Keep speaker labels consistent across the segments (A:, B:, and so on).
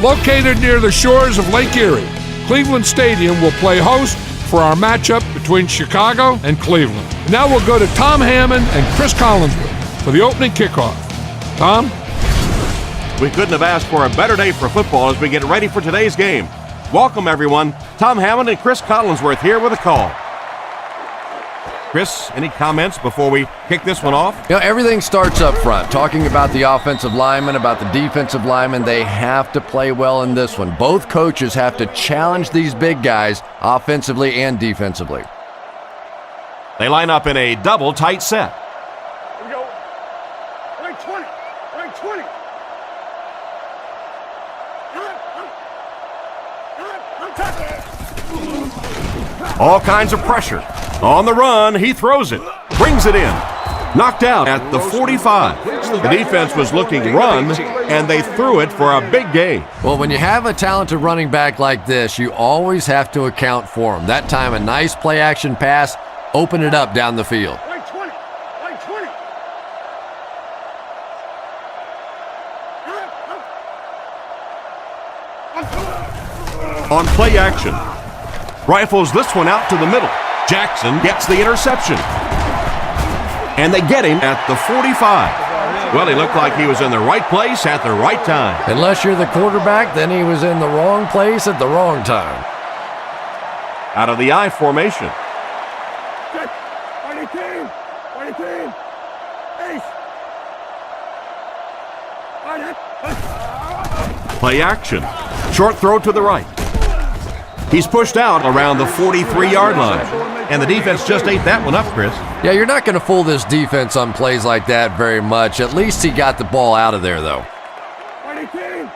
A: Located near the shores of Lake Erie, Cleveland Stadium will play host for our matchup between Chicago and Cleveland. Now we'll go to Tom Hammond and Chris Collinsworth for the opening kickoff. Tom?
B: We couldn't have asked for a better day for football as we get ready for today's game. Welcome, everyone. Tom Hammond and Chris Collinsworth here with a call. Chris, any comments before we kick this one off?
C: You know, everything starts up front. Talking about the offensive linemen, about the defensive linemen, they have to play well in this one. Both coaches have to challenge these big guys offensively and defensively.
B: They line up in a double tight set.
D: Here we go. Right 20. Right 20.
B: All kinds of pressure. On the run, he throws it. Brings it in. Knocked out at the 45. The defense was looking run, and they threw it for a big gain.
C: Well, when you have a talented running back like this, you always have to account for him. That time, a nice play-action pass, open it up down the field.
D: Right 20. Right 20.
B: On play action. Rifles this one out to the middle. Jackson gets the interception. And they get him at the 45. Well, he looked like he was in the right place at the right time.
C: Unless you're the quarterback, then he was in the wrong place at the wrong time.
B: Out of the I formation.
D: Check. 18. 18. Ace.
B: Play action. Short throw to the right. He's pushed out around the 43-yard line. And the defense just ate that one up, Chris.
C: Yeah, you're not going to fool this defense on plays like that very much. At least he got the ball out of there, though.
D: 18. 18.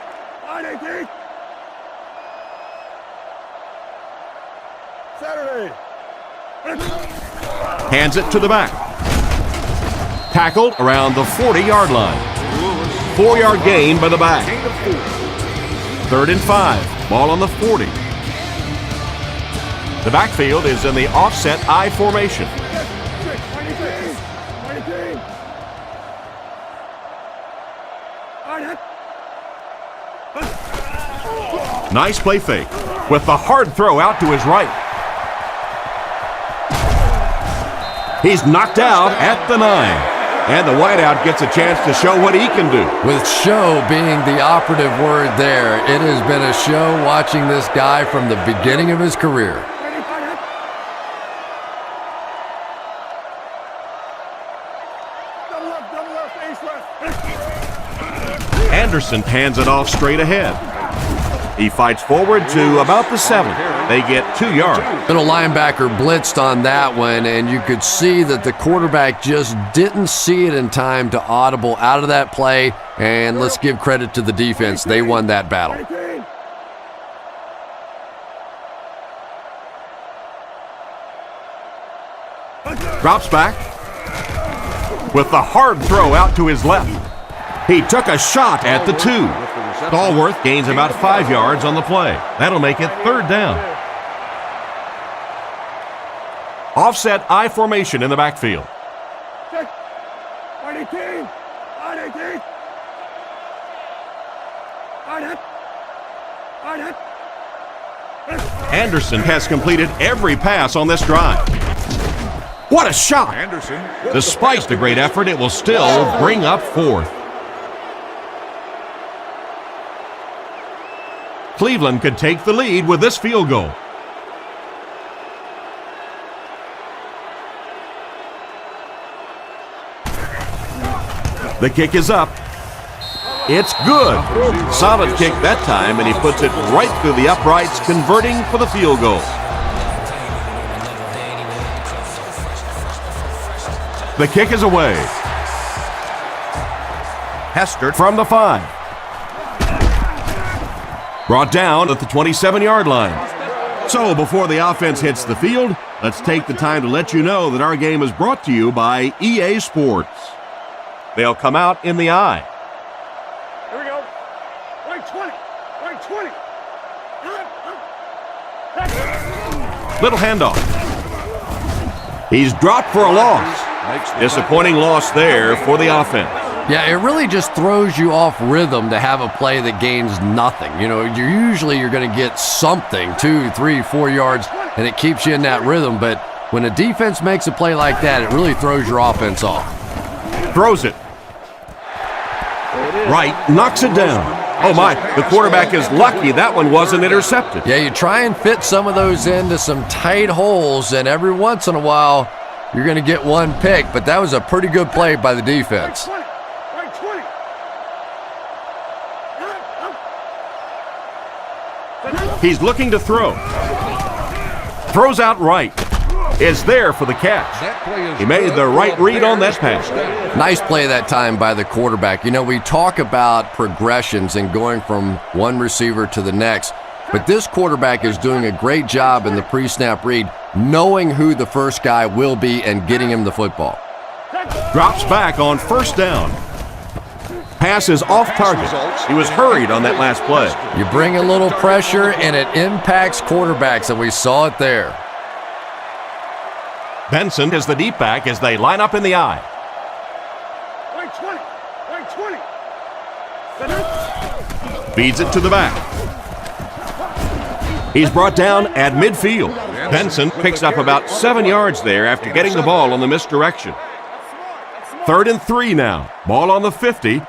D: Saturday.
B: Hands it to the back. Tackled around the 40-yard line. 4-yard gain by the back. 3rd and 5. Ball on the 40. The backfield is in the offset I formation. Nice play fake with the hard throw out to his right. He's knocked out at the 9. And the wideout gets a chance to show what he can do.
C: With show being the operative word there, it has been a show watching this guy from the beginning of his career.
B: Anderson hands it off straight ahead. He fights forward to about the 7. They get 2 yards.
C: Middle linebacker blitzed on that one, and you could see that the quarterback just didn't see it in time to audible out of that play. And let's give credit to the defense. They won that battle.
B: Drops back with the hard throw out to his left. He took a shot at the 2. Stallworth gains about 5 yards on the play. That'll make it 3rd down. Offset I formation in the backfield.
D: Check. 18. 18.
B: Anderson has completed every pass on this drive. What a shot! Despite the great effort, it will still bring up 4th. Cleveland could take the lead with this field goal. The kick is up. It's good. Solid kick that time, and he puts it right through the uprights, converting for the field goal. The kick is away. Hester from the 5. Brought down at the 27-yard line. So before the offense hits the field, let's take the time to let you know that our game is brought to you by EA Sports. They'll come out in the I.
D: Here we go. Right 20. Right 20.
B: Little handoff. He's dropped for a loss. Disappointing loss there for the offense.
C: Yeah, it really just throws you off rhythm to have a play that gains nothing. You know, you're going to get something, 2, 3, 4 yards, and it keeps you in that rhythm. But when a defense makes a play like that, it really throws your offense off.
B: Throws it. Right, knocks it down. Oh my, the quarterback is lucky that one wasn't intercepted.
C: Yeah, you try and fit some of those into some tight holes, and every once in a while, you're going to get one pick, but that was a pretty good play by the defense.
B: He's looking to throw. Throws out right. Is there for the catch. He made the right read on that pass.
C: Nice play that time by the quarterback. You know, we talk about progressions and going from one receiver to the next, but this quarterback is doing a great job in the pre-snap read, knowing who the first guy will be and getting him the football.
B: Drops back on first down. Pass is off target. He was hurried on that last play.
C: You bring a little pressure and it impacts quarterbacks, and we saw it there.
B: Benson is the deep back as they line up in the I. Feeds it to the back. He's brought down at midfield. Benson picks up about 7 yards there after getting the ball on the misdirection. 3rd and 3 now. Ball on the 50.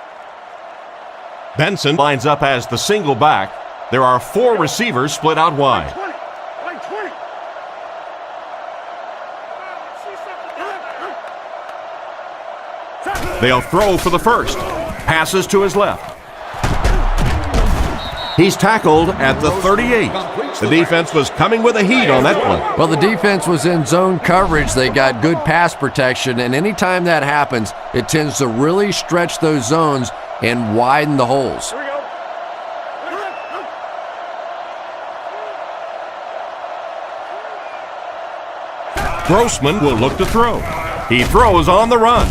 B: Benson lines up as the single back. There are 4 receivers split out wide. They'll throw for the first. Passes to his left. He's tackled at the 38. The defense was coming with a heat on that play.
C: Well, the defense was in zone coverage. They got good pass protection, and anytime that happens, it tends to really stretch those zones and widen the holes.
B: Grossman will look to throw. He throws on the run.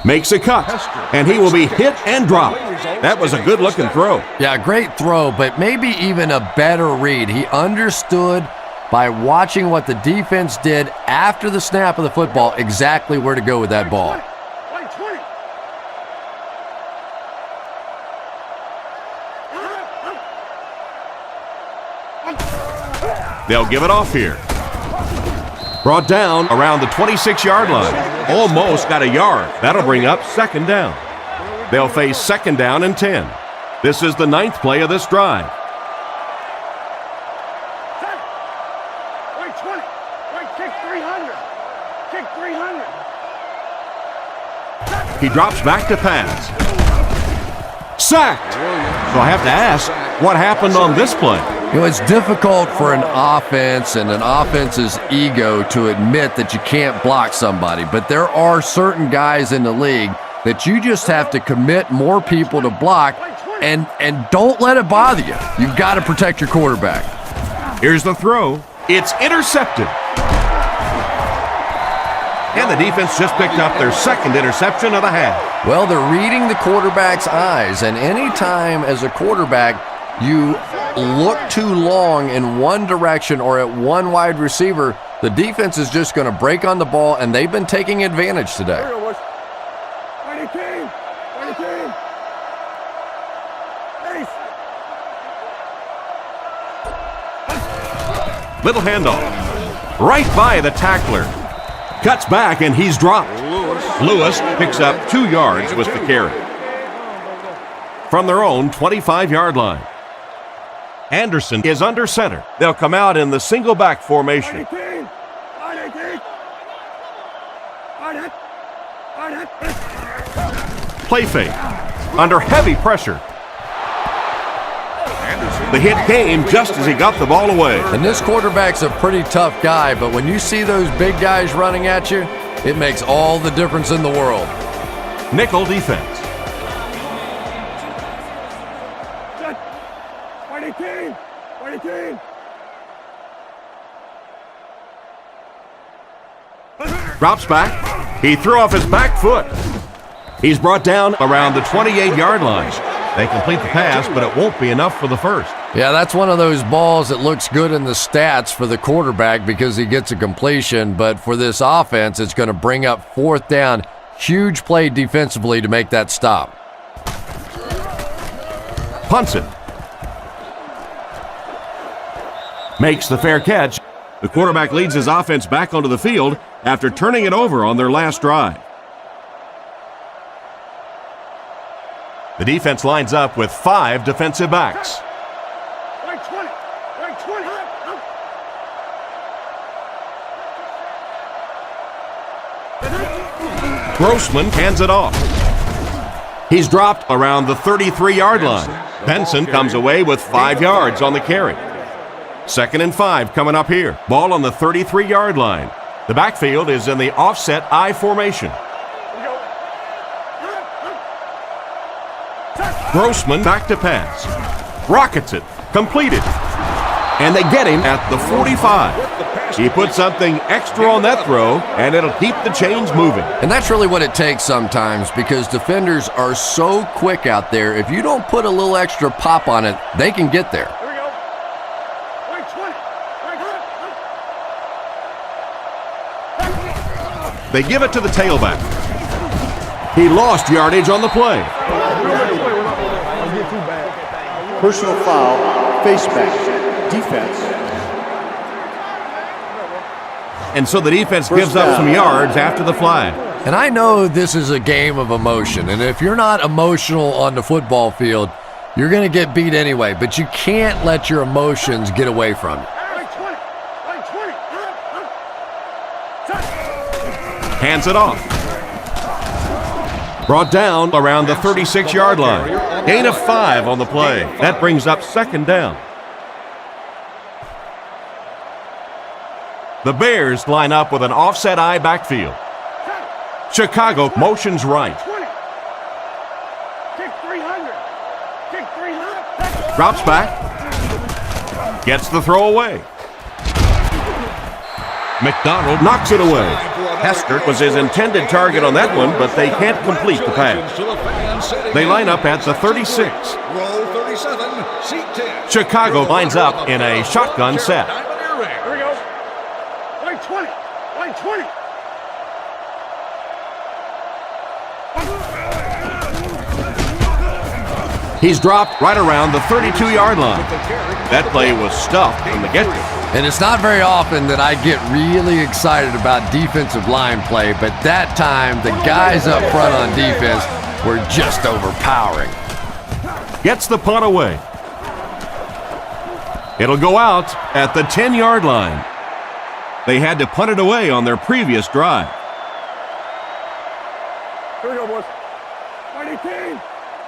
B: Makes a cut, and he will be hit and dropped. That was a good-looking throw.
C: Yeah, great throw, but maybe even a better read. He understood by watching what the defense did after the snap of the football exactly where to go with that ball.
B: They'll give it off here. Brought down around the 26-yard line. Almost got a yard. That'll bring up 2nd down. They'll face 2nd down and 10. This is the 9th play of this drive. He drops back to pass. Sacked. So I have to ask, what happened on this play?
C: You know, it's difficult for an offense and an offense's ego to admit that you can't block somebody, but there are certain guys in the league that you just have to commit more people to block, and don't let it bother you. You've got to protect your quarterback.
B: Here's the throw. It's intercepted. And the defense just picked up their 2nd interception of the half.
C: Well, they're reading the quarterback's eyes, and anytime as a quarterback you look too long in one direction or at one wide receiver, the defense is just going to break on the ball, and they've been taking advantage today.
B: Little handoff. Right by the tackler. Cuts back, and he's dropped. Lewis picks up 2 yards with the carry. From their own 25-yard line. Anderson is under center. They'll come out in the single back formation. Play fake. Under heavy pressure. The hit came just as he got the ball away.
C: And this quarterback's a pretty tough guy, but when you see those big guys running at you, it makes all the difference in the world.
B: Nickel defense. Drops back. He threw off his back foot. He's brought down around the 28-yard line. They complete the pass, but it won't be enough for the first.
C: Yeah, that's one of those balls that looks good in the stats for the quarterback because he gets a completion, but for this offense, it's going to bring up 4th down. Huge play defensively to make that stop.
B: Punts it. Makes the fair catch. The quarterback leads his offense back onto the field after turning it over on their last drive. The defense lines up with 5 defensive backs.
D: Right 20. Right 20.
B: Grossman hands it off. He's dropped around the 33-yard line. Benson comes away with 5 yards on the carry. 2nd and 5 coming up here. Ball on the 33-yard line. The backfield is in the offset I formation. Grossman back to pass. Rockets it. Completed. And they get him at the 45. He put something extra on that throw, and it'll keep the chains moving.
C: And that's really what it takes sometimes, because defenders are so quick out there. If you don't put a little extra pop on it, they can get there.
D: Here we go. Right 20. Right 20.
B: They give it to the tailback. He lost yardage on the play.
E: Personal foul, face back, defense.
B: And so the defense gives up some yards after the flag.
C: And I know this is a game of emotion, and if you're not emotional on the football field, you're going to get beat anyway, but you can't let your emotions get away from you.
D: Right 20. Right 20.
B: Hands it off. Brought down around the 36-yard line. Gain of 5 on the play. That brings up 2nd down. The Bears line up with an offset I backfield. Chicago motions right.
D: 20. Kick 300. Kick 300.
B: Drops back. Gets the throw away. McDonald knocks it away. Hester was his intended target on that one, but they can't complete the pass. They line up at the 36.
F: Row 37, seat 10.
B: Chicago lines up in a shotgun set.
D: Here we go. Right 20. Right 20.
B: He's dropped right around the 32-yard line. That play was stuffed from the get-go.
C: And it's not very often that I get really excited about defensive line play, but that time the guys up front on defense were just overpowering.
B: Gets the punt away. It'll go out at the 10-yard line. They had to punt it away on their previous drive.
D: Here we go, boys. Right 18.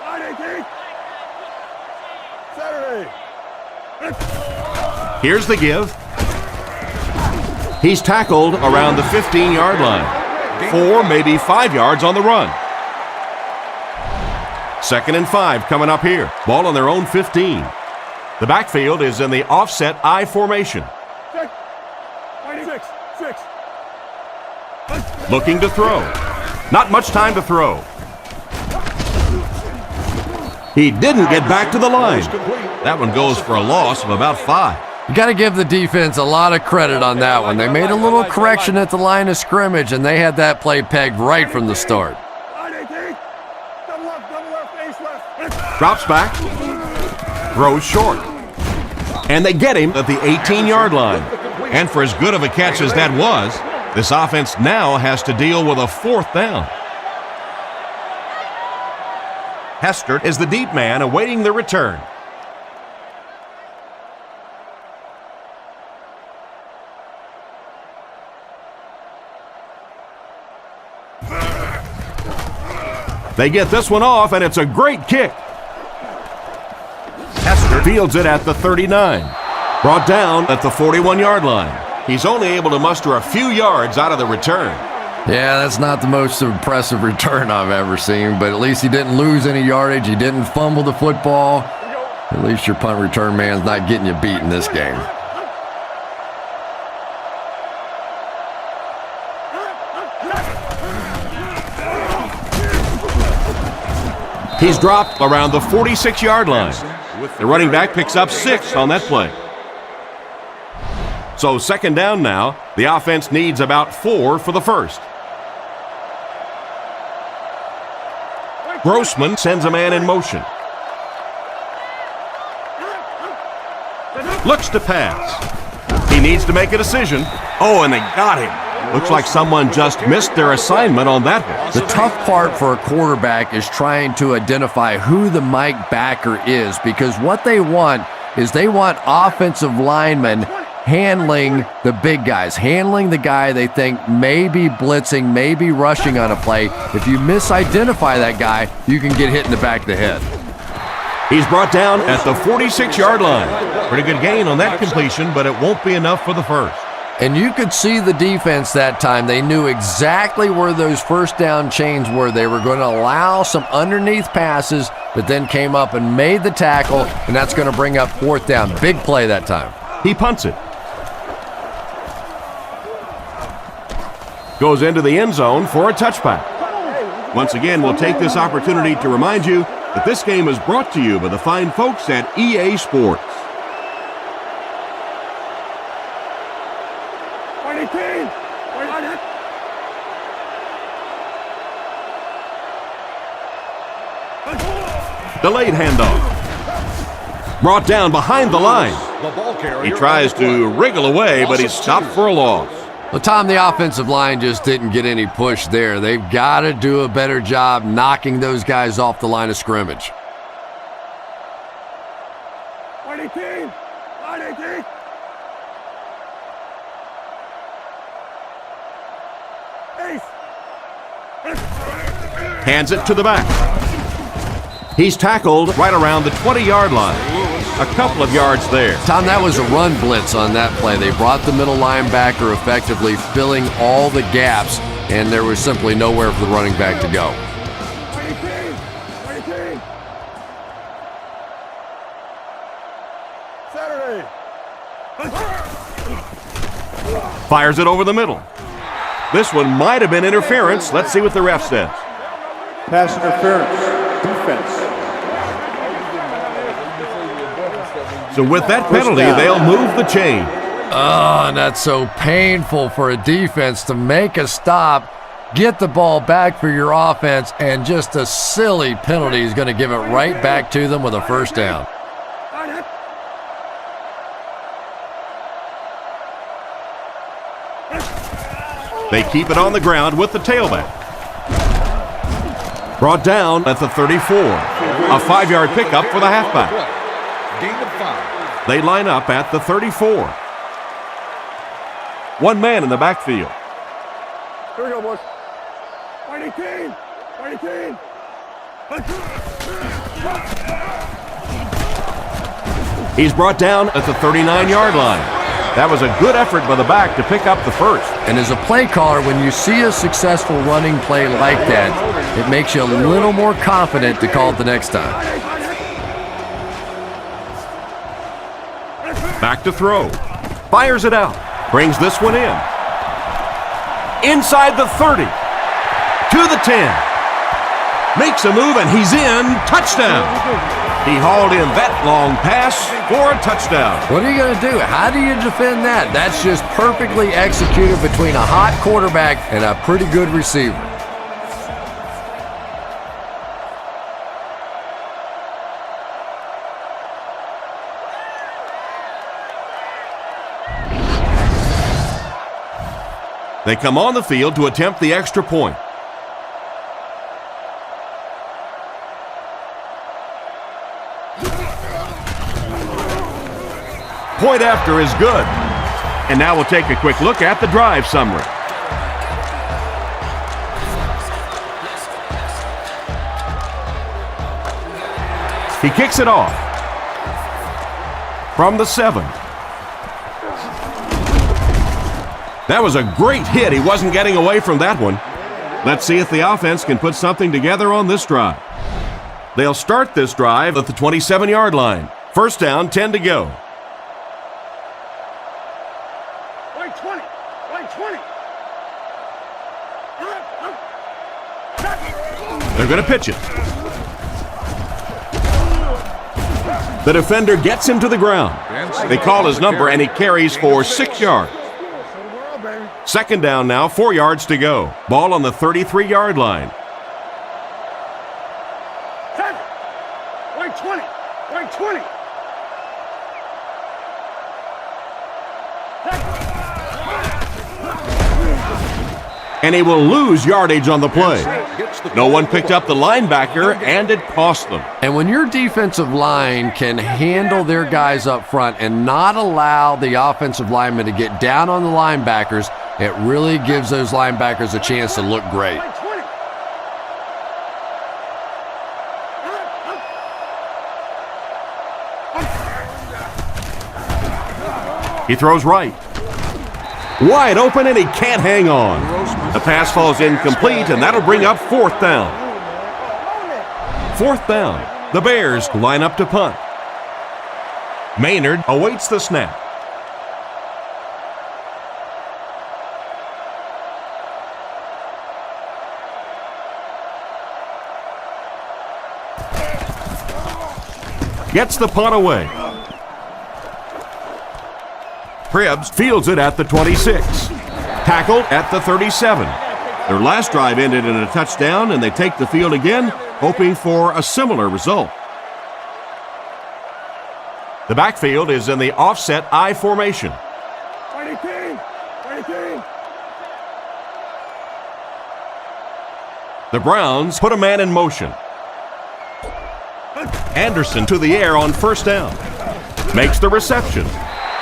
D: Right 18. Saturday.
B: Here's the give. He's tackled around the 15-yard line. 4, maybe 5 yards on the run. 2nd and 5 coming up here. Ball on their own 15. The backfield is in the offset I formation.
D: 6. 6.
B: Looking to throw. Not much time to throw. He didn't get back to the line. That one goes for a loss of about 5.
C: You got to give the defense a lot of credit on that one. They made a little correction at the line of scrimmage, and they had that play pegged right from the start.
D: Right 18. Double left, ace left.
B: Drops back. Throws short. And they get him at the 18-yard line. And for as good of a catch as that was, this offense now has to deal with a 4th down. Hester is the deep man awaiting the return. They get this one off, and it's a great kick. Hester fields it at the 39. Brought down at the 41-yard line. He's only able to muster a few yards out of the return.
C: Yeah, that's not the most impressive return I've ever seen, but at least he didn't lose any yardage. He didn't fumble the football. At least your punt return man's not getting you beat in this game.
B: He's dropped around the 46-yard line. The running back picks up 6 on that play. So 2nd down now. The offense needs about 4 for the first. Grossman sends a man in motion. Looks to pass. He needs to make a decision. Oh, and they got him. Looks like someone just missed their assignment on that one.
C: The tough part for a quarterback is trying to identify who the Mike backer is, because what they want is they want offensive linemen handling the big guys, handling the guy they think may be blitzing, may be rushing on a play. If you misidentify that guy, you can get hit in the back of the head.
B: He's brought down at the 46-yard line. Pretty good gain on that completion, but it won't be enough for the first.
C: And you could see the defense that time. They knew exactly where those first down chains were. They were going to allow some underneath passes, but then came up and made the tackle, and that's going to bring up fourth down. Big play that time.
B: He punts it. Goes into the end zone for a touchback. Once again, we'll take this opportunity to remind you that this game is brought to you by the fine folks at EA Sports. Delayed handoff. Brought down behind the line. He tries to wriggle away, but he's stopped for a loss.
C: Well, Tom, the offensive line just didn't get any push there. They've got to do a better job knocking those guys off the line of scrimmage.
B: Hands it to the back. He's tackled right around the 20-yard line. A couple of yards there.
C: Tom, that was a run blitz on that play. They brought the middle linebacker effectively filling all the gaps, and there was simply nowhere for the running back to go.
B: Fires it over the middle. This one might have been interference. Let's see what the ref says.
E: Pass interference. Defense.
B: So with that penalty, they'll move the chain.
C: Oh, and that's so painful for a defense to make a stop, get the ball back for your offense, and just a silly penalty is going to give it right back to them with a first down.
B: They keep it on the ground with the tailback. Brought down at the 34. A 5-yard pickup for the halfback.
F: Gain of 5.
B: They line up at the 34. One man in the backfield.
D: Here we go, boys. 20 team.
B: He's brought down at the 39-yard line. That was a good effort by the back to pick up the first.
C: And as a play caller, when you see a successful running play like that, it makes you a little more confident to call it the next time.
B: Back to throw. Fires it out. Brings this one in. Inside the 30. To the 10. Makes a move and he's in. Touchdown. He hauled in that long pass for a touchdown.
C: What are you going to do? How do you defend that? That's just perfectly executed between a hot quarterback and a pretty good receiver.
B: They come on the field to attempt the extra point. Point after is good. And now we'll take a quick look at the drive summary. He kicks it off from the 7. That was a great hit. He wasn't getting away from that one. Let's see if the offense can put something together on this drive. They'll start this drive at the 27-yard line. First down, 10 to go. They're going to pitch it. The defender gets him to the ground. They call his number and he carries for 6 yards. Second down now, 4 yards to go. Ball on the 33-yard line.
D: Right 20.
B: And he will lose yardage on the play. No one picked up the linebacker, and it cost them.
C: And when your defensive line can handle their guys up front and not allow the offensive linemen to get down on the linebackers, it really gives those linebackers a chance to look great.
D: Right 20.
B: He throws right. Wide open, and he can't hang on. The pass falls incomplete, and that'll bring up 4th down. 4th down. The Bears line up to punt. Maynard awaits the snap. Gets the punt away. Cribbs fields it at the 26. Tackled at the 37. Their last drive ended in a touchdown, and they take the field again, hoping for a similar result. The backfield is in the offset I formation.
D: Right 18. Right 18.
B: The Browns put a man in motion. Anderson to the air on 1st down. Makes the reception.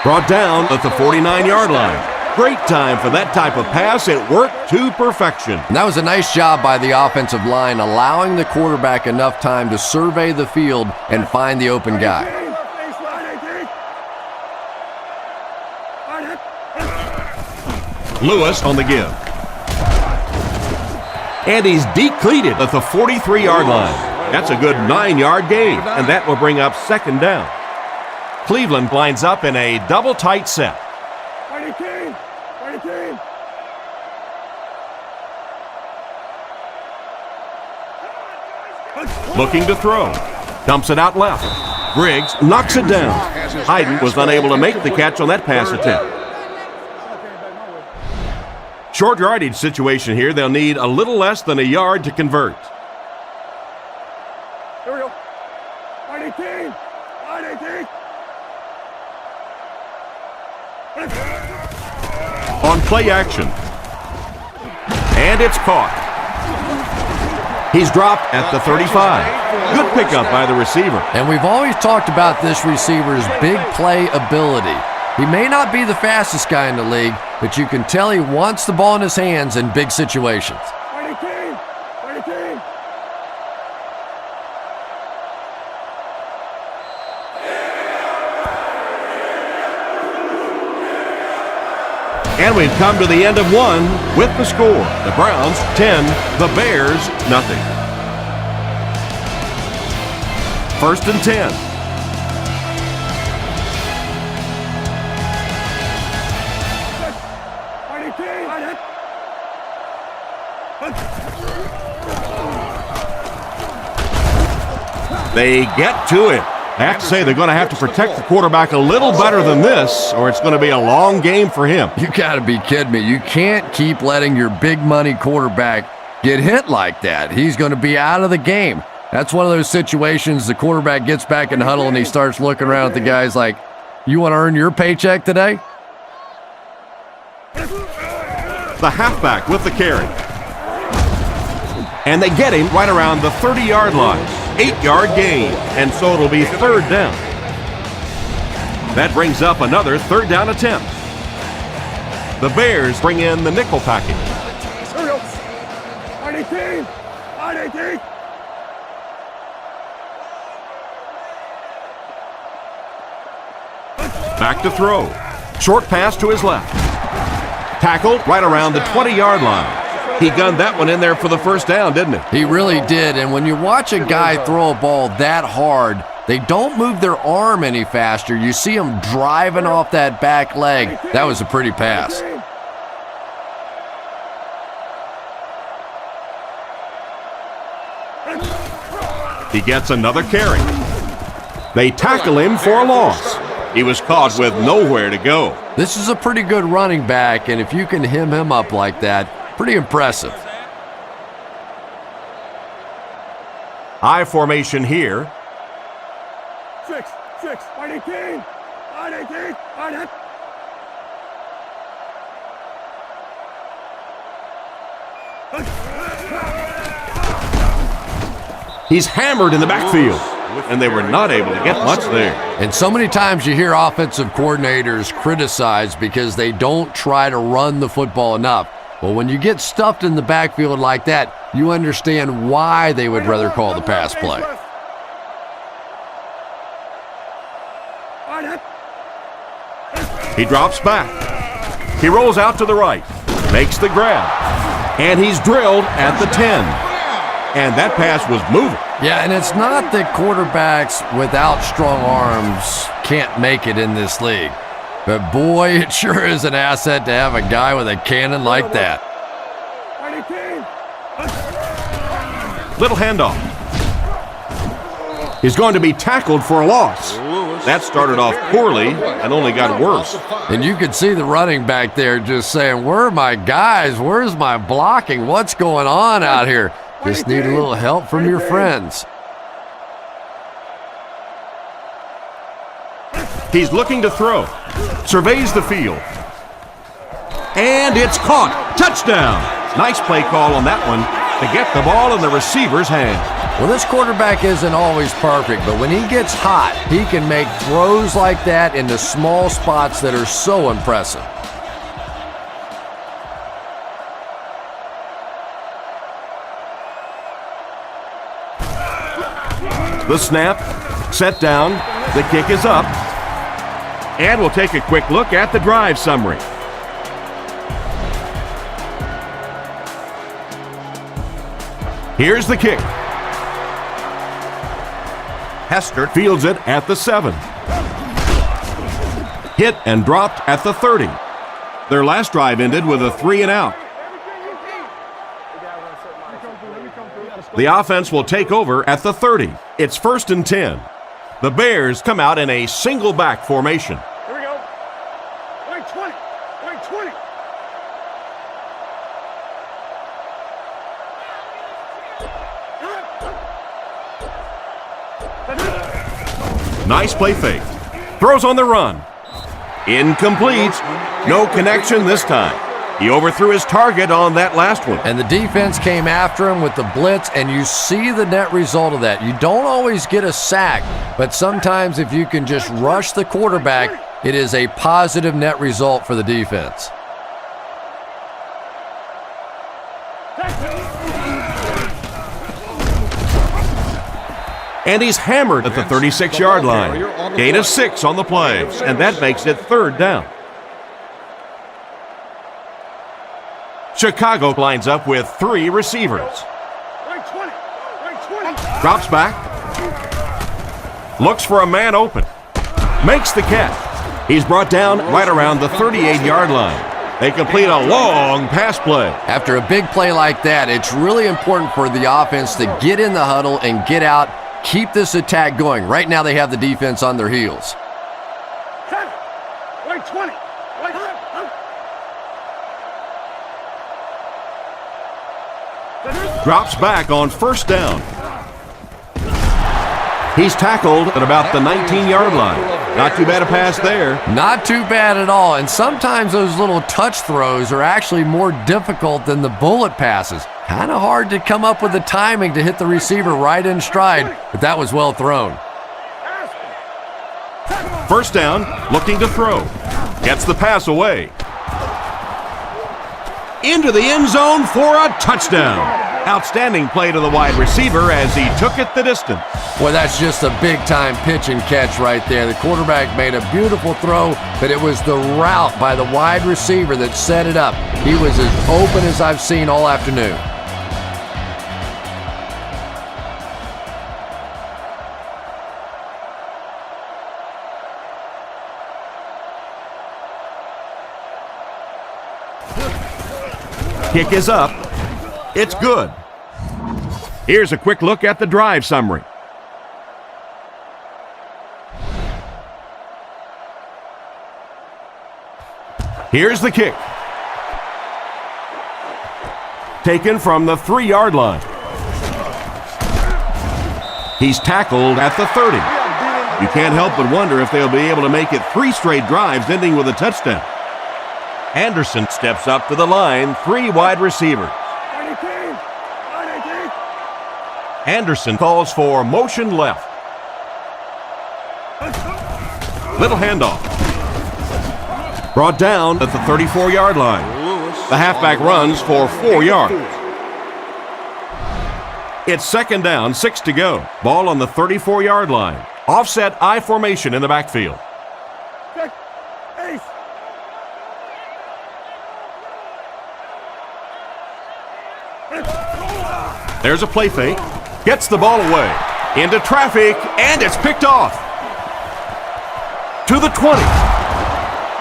B: Brought down at the 49-yard line. Great time for that type of pass. It worked to perfection.
C: And that was a nice job by the offensive line, allowing the quarterback enough time to survey the field and find the open guy.
B: Lewis on the give. And he's decleated at the 43-yard line. That's a good 9-yard gain, and that will bring up 2nd down. Cleveland lines up in a double tight set.
D: Right 18. Right 18.
B: Looking to throw. Dumps it out left. Briggs knocks it down. Hayden was unable to make the catch on that pass attempt. Short yardage situation here. They'll need a little less than a yard to convert.
D: Here we go. Right 18. Right 18.
B: On play action. And it's caught. He's dropped at the 35. Good pickup by the receiver.
C: And we've always talked about this receiver's big play ability. He may not be the fastest guy in the league, but you can tell he wants the ball in his hands in big situations.
D: Right 18. Right 18.
B: And we've come to the end of one with the score. The Browns 10, the Bears nothing. 1st and 10.
D: Right 18. Right 18.
B: They get to it. I have to say they're going to have to protect the quarterback a little better than this, or it's going to be a long game for him.
C: You got to be kidding me. You can't keep letting your big money quarterback get hit like that. He's going to be out of the game. That's one of those situations the quarterback gets back in the huddle and he starts looking around at the guys like, you want to earn your paycheck today?
B: The halfback with the carry. And they get him right around the 30-yard line. 8-yard gain, and so it'll be 3rd down. That brings up another 3rd down attempt. The Bears bring in the nickel package.
D: Here we go. Right 18. Right 18.
B: Back to throw. Short pass to his left. Tackled right around the 20-yard line. He gunned that one in there for the 1st down, didn't he?
C: He really did, and when you watch a guy throw a ball that hard, they don't move their arm any faster. You see them driving off that back leg. That was a pretty pass.
B: He gets another carry. They tackle him for a loss. He was caught with nowhere to go.
C: This is a pretty good running back, and if you can hem him up like that, pretty impressive.
B: I formation here.
D: 6, 6, right 18, right 18, right hit.
B: He's hammered in the backfield, and they were not able to get much there.
C: And so many times you hear offensive coordinators criticized because they don't try to run the football enough. Well, when you get stuffed in the backfield like that, you understand why they would rather call the pass play.
B: He drops back. He rolls out to the right, makes the grab, and he's drilled at the 10. And that pass was moving.
C: Yeah, and it's not that quarterbacks without strong arms can't make it in this league. But boy, it sure is an asset to have a guy with a cannon like that.
B: Little handoff. He's going to be tackled for a loss. That started off poorly and only got worse.
C: And you could see the running back there just saying, where are my guys? Where's my blocking? What's going on out here? Just need a little help from your friends.
B: He's looking to throw. Surveys the field. And it's caught. Touchdown. Nice play call on that one to get the ball in the receiver's hand.
C: Well, this quarterback isn't always perfect, but when he gets hot, he can make throws like that into small spots that are so impressive.
B: The snap, set down, the kick is up, and we'll take a quick look at the drive summary. Here's the kick. Hester fields it at the 7. Hit and dropped at the 30. Their last drive ended with a 3 and out. The offense will take over at the 30. It's 1st and 10. The Bears come out in a single back formation.
D: Here we go. Right 20. Right 20.
B: Nice play fake. Throws on the run. Incomplete. No connection this time. He overthrew his target on that last one.
C: And the defense came after him with the blitz, and you see the net result of that. You don't always get a sack, but sometimes if you can just rush the quarterback, it is a positive net result for the defense.
B: And he's hammered at the 36-yard line. Gain of 6 on the play, and that makes it 3rd down. Chicago lines up with 3 receivers.
D: Right 20. Right 20.
B: Drops back. Looks for a man open. Makes the catch. He's brought down right around the 38-yard line. They complete a long pass play.
C: After a big play like that, it's really important for the offense to get in the huddle and get out, keep this attack going. Right now they have the defense on their heels.
D: 10. Right 20. Right 10.
B: Drops back on 1st down. He's tackled at about the 19-yard line. Not too bad a pass there.
C: Not too bad at all. And sometimes those little touch throws are actually more difficult than the bullet passes. Kind of hard to come up with the timing to hit the receiver right in stride, but that was well thrown.
B: 1st down, looking to throw. Gets the pass away. Into the end zone for a touchdown. Outstanding play to the wide receiver as he took it the distance.
C: Boy, that's just a big-time pitch and catch right there. The quarterback made a beautiful throw, but it was the route by the wide receiver that set it up. He was as open as I've seen all afternoon.
B: Kick is up. It's good. Here's a quick look at the drive summary. Here's the kick. Taken from the 3-yard line. He's tackled at the 30. You can't help but wonder if they'll be able to make it 3 straight drives ending with a touchdown. Anderson steps up to the line, 3 wide receivers. Anderson calls for motion left. Little handoff. Brought down at the 34-yard line. The halfback runs for 4 yards. It's 2nd down, 6 to go. Ball on the 34-yard line. Offset I formation in the backfield. There's a play fake. Gets the ball away. Into traffic, and it's picked off. To the 20.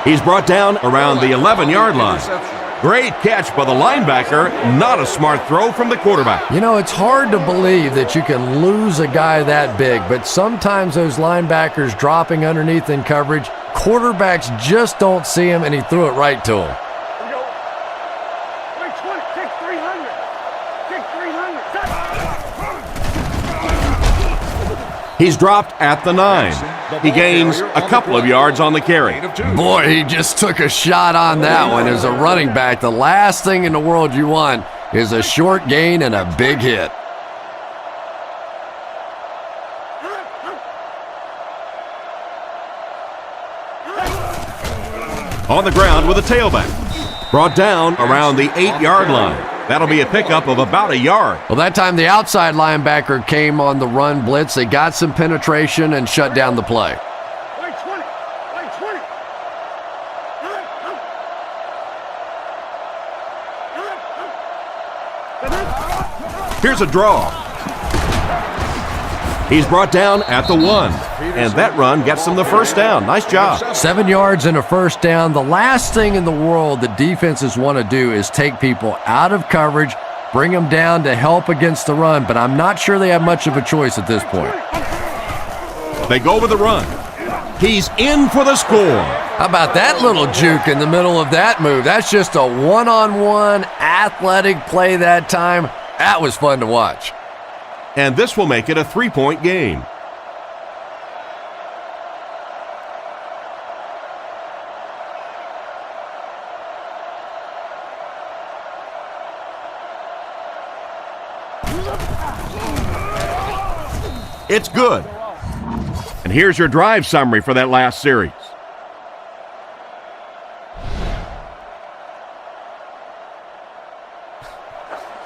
B: He's brought down around the 11-yard line. Great catch by the linebacker. Not a smart throw from the quarterback.
C: You know, it's hard to believe that you can lose a guy that big, but sometimes those linebackers dropping underneath in coverage, quarterbacks just don't see him, and he threw it right to him.
B: He's dropped at the 9. He gains a couple of yards on the carry.
C: Boy, he just took a shot on that one. As a running back, the last thing in the world you want is a short gain and a big hit.
B: On the ground with a tailback. Brought down around the 8-yard line. That'll be a pickup of about a yard.
C: Well, that time the outside linebacker came on the run blitz. They got some penetration and shut down the play.
B: Here's a draw. He's brought down at the 1. And that run gets him the first down. Nice job.
C: 7 yards and a first down. The last thing in the world that defenses want to do is take people out of coverage, bring them down to help against the run, but I'm not sure they have much of a choice at this point.
B: They go with the run. He's in for the score.
C: How about that little juke in the middle of that move? That's just a one-on-one athletic play that time. That was fun to watch.
B: And this will make it a 3-point game. It's good. And here's your drive summary for that last series.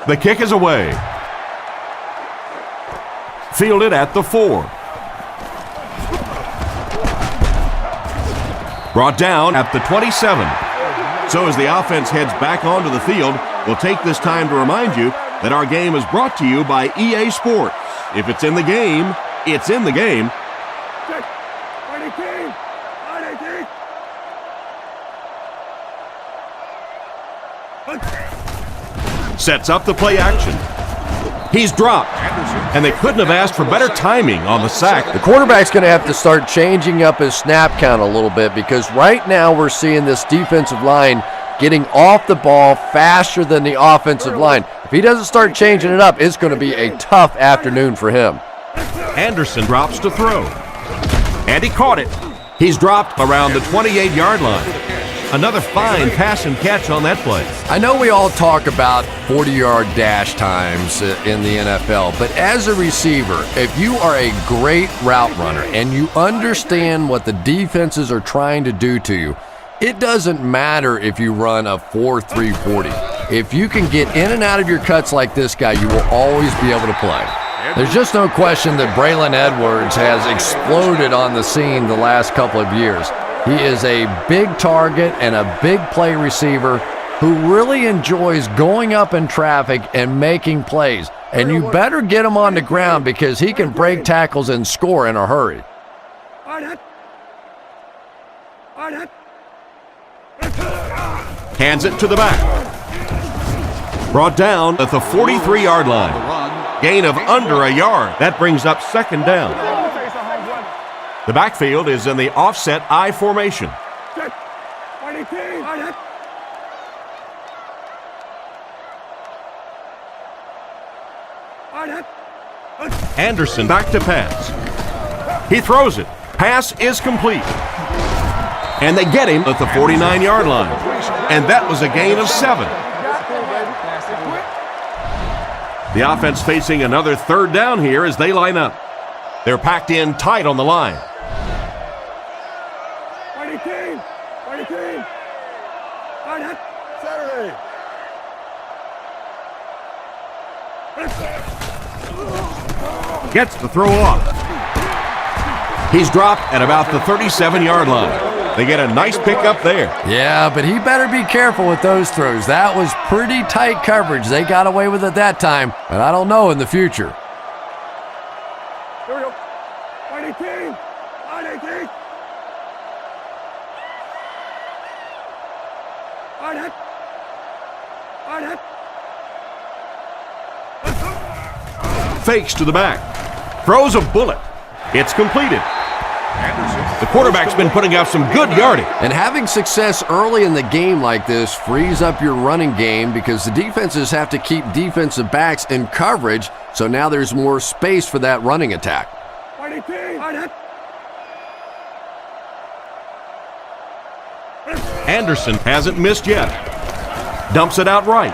B: The kick is away. Fielded at the 4. Brought down at the 27. So as the offense heads back onto the field, we'll take this time to remind you that our game is brought to you by EA Sports. If it's in the game, it's in the game. Sets up the play action. He's dropped, and they couldn't have asked for better timing on the sack.
C: The quarterback's going to have to start changing up his snap count a little bit because right now we're seeing this defensive line getting off the ball faster than the offensive line. If he doesn't start changing it up, it's going to be a tough afternoon for him.
B: Anderson drops to throw, and he caught it. He's dropped around the 28-yard line. Another fine pass and catch on that play.
C: I know we all talk about 40-yard dash times in the NFL, but as a receiver, if you are a great route runner and you understand what the defenses are trying to do to you, it doesn't matter if you run a 4.3 40. If you can get in and out of your cuts like this guy, you will always be able to play. There's just no question that Braylon Edwards has exploded on the scene the last couple of years. He is a big target and a big play receiver who really enjoys going up in traffic and making plays. And you better get him on the ground because he can break tackles and score in a hurry.
B: Hands it to the back. Brought down at the 43-yard line. Gain of under a yard. That brings up 2nd down. The backfield is in the offset I formation. Anderson back to pass. He throws it. Pass is complete. And they get him at the 49-yard line. And that was a gain of 7. The offense facing another third down here as they line up. They're packed in tight on the line.
D: Saturday.
B: Gets the throw off. He's dropped at about the 37-yard line. They get a nice pickup there.
C: Yeah, but he better be careful with those throws. That was pretty tight coverage. They got away with it that time, but I don't know in the future.
D: Here we go. 118. 118. On it. On it.
B: Fakes to the back. Throws a bullet. It's completed. The quarterback's been putting up some good yardage.
C: And having success early in the game like this frees up your running game because the defenses have to keep defensive backs in coverage, so now there's more space for that running attack.
D: 118. On it.
B: Anderson hasn't missed yet. Dumps it out right.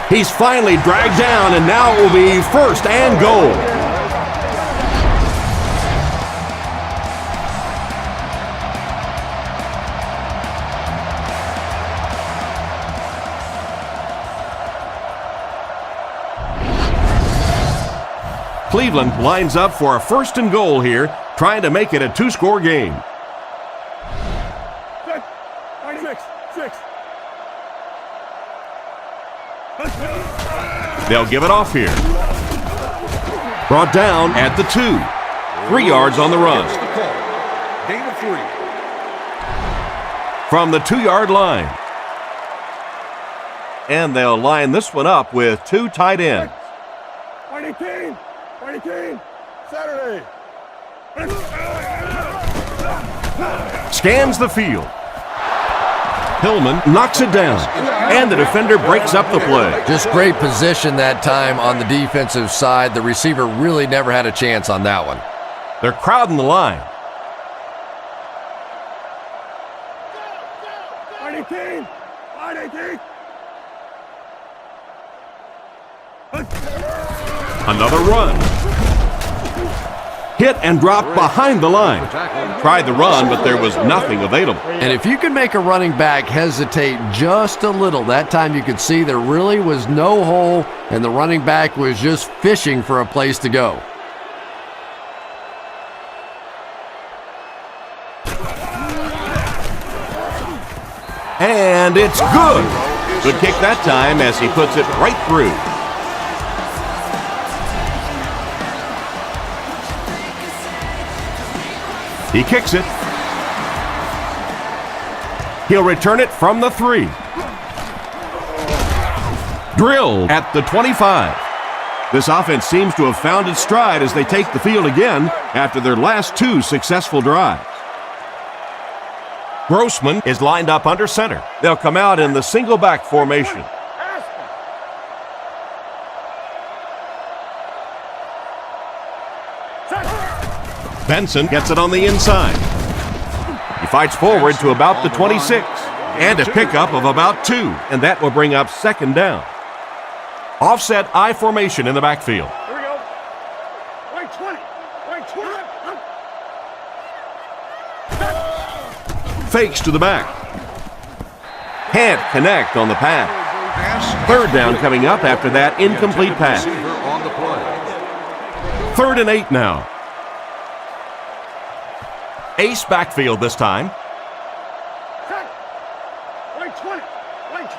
B: He's finally dragged down, and now it will be first and goal. Cleveland lines up for a first and goal here, trying to make it a two-score game.
D: 6.
B: They'll give it off here. Brought down at the 2. 3 yards on the run.
F: Gain of 3.
B: From the 2-yard line. And they'll line this one up with 2 tight ends.
D: 118. 118. Saturday.
B: Scans the field. Hillman knocks it down, and the defender breaks up the play.
C: Just great position that time on the defensive side. The receiver really never had a chance on that one.
B: They're crowding the line.
D: 118. 118.
B: Another run. Hit and dropped behind the line. Tried the run, but there was nothing available.
C: And if you can make a running back hesitate just a little, that time you could see there really was no hole, and the running back was just fishing for a place to go.
B: And it's good. Good kick that time as he puts it right through. He kicks it. He'll return it from the 3. Drilled at the 25. This offense seems to have found its stride as they take the field again after their last 2 successful drives. Grossman is lined up under center. They'll come out in the single back formation. Benson gets it on the inside. He fights forward to about the 26 and a pickup of about 2, and that will bring up second down. Offset I formation in the backfield.
D: Here we go. Right 20. Right 20.
B: Fakes to the back. Can't connect on the pass. Third down coming up after that incomplete pass. 3rd and 8 now. Ace backfield this time.
D: Right 20. Right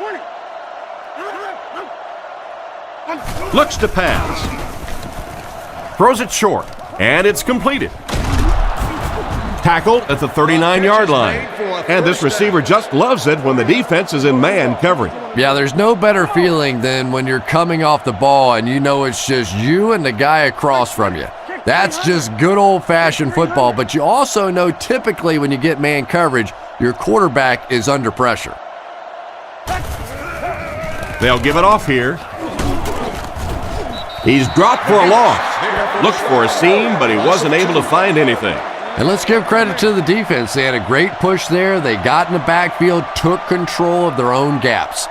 D: 20.
B: Looks to pass. Throws it short, and it's completed. Tackled at the 39-yard line. And this receiver just loves it when the defense is in man coverage.
C: Yeah, there's no better feeling than when you're coming off the ball and you know it's just you and the guy across from you. That's just good old-fashioned football, but you also know typically when you get man coverage, your quarterback is under pressure.
B: They'll give it off here. He's dropped for a loss. Looked for a seam, but he wasn't able to find anything.
C: And let's give credit to the defense. They had a great push there. They got in the backfield, took control of their own gaps.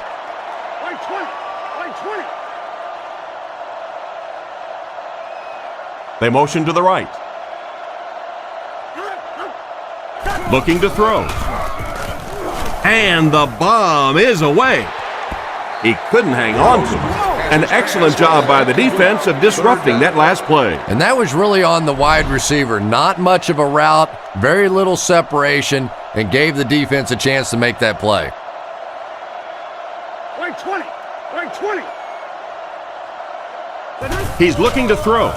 D: Line 20. Line 20.
B: They motion to the right. Looking to throw. And the bomb is away. He couldn't hang on to it. An excellent job by the defense of disrupting that last play.
C: And that was really on the wide receiver. Not much of a route, very little separation, and gave the defense a chance to make that play.
D: Line 20. Line 20.
B: He's looking to throw.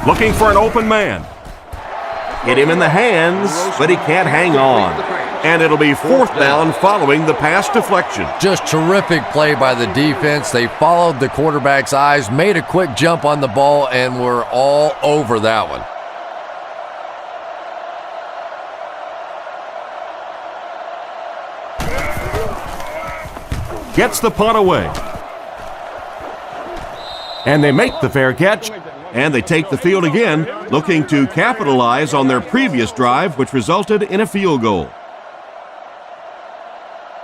B: Looking for an open man. Hit him in the hands, but he can't hang on. And it'll be fourth down following the pass deflection.
C: Just terrific play by the defense. They followed the quarterback's eyes, made a quick jump on the ball, and were all over that one.
B: Gets the punt away. And they make the fair catch. And they take the field again, looking to capitalize on their previous drive, which resulted in a field goal.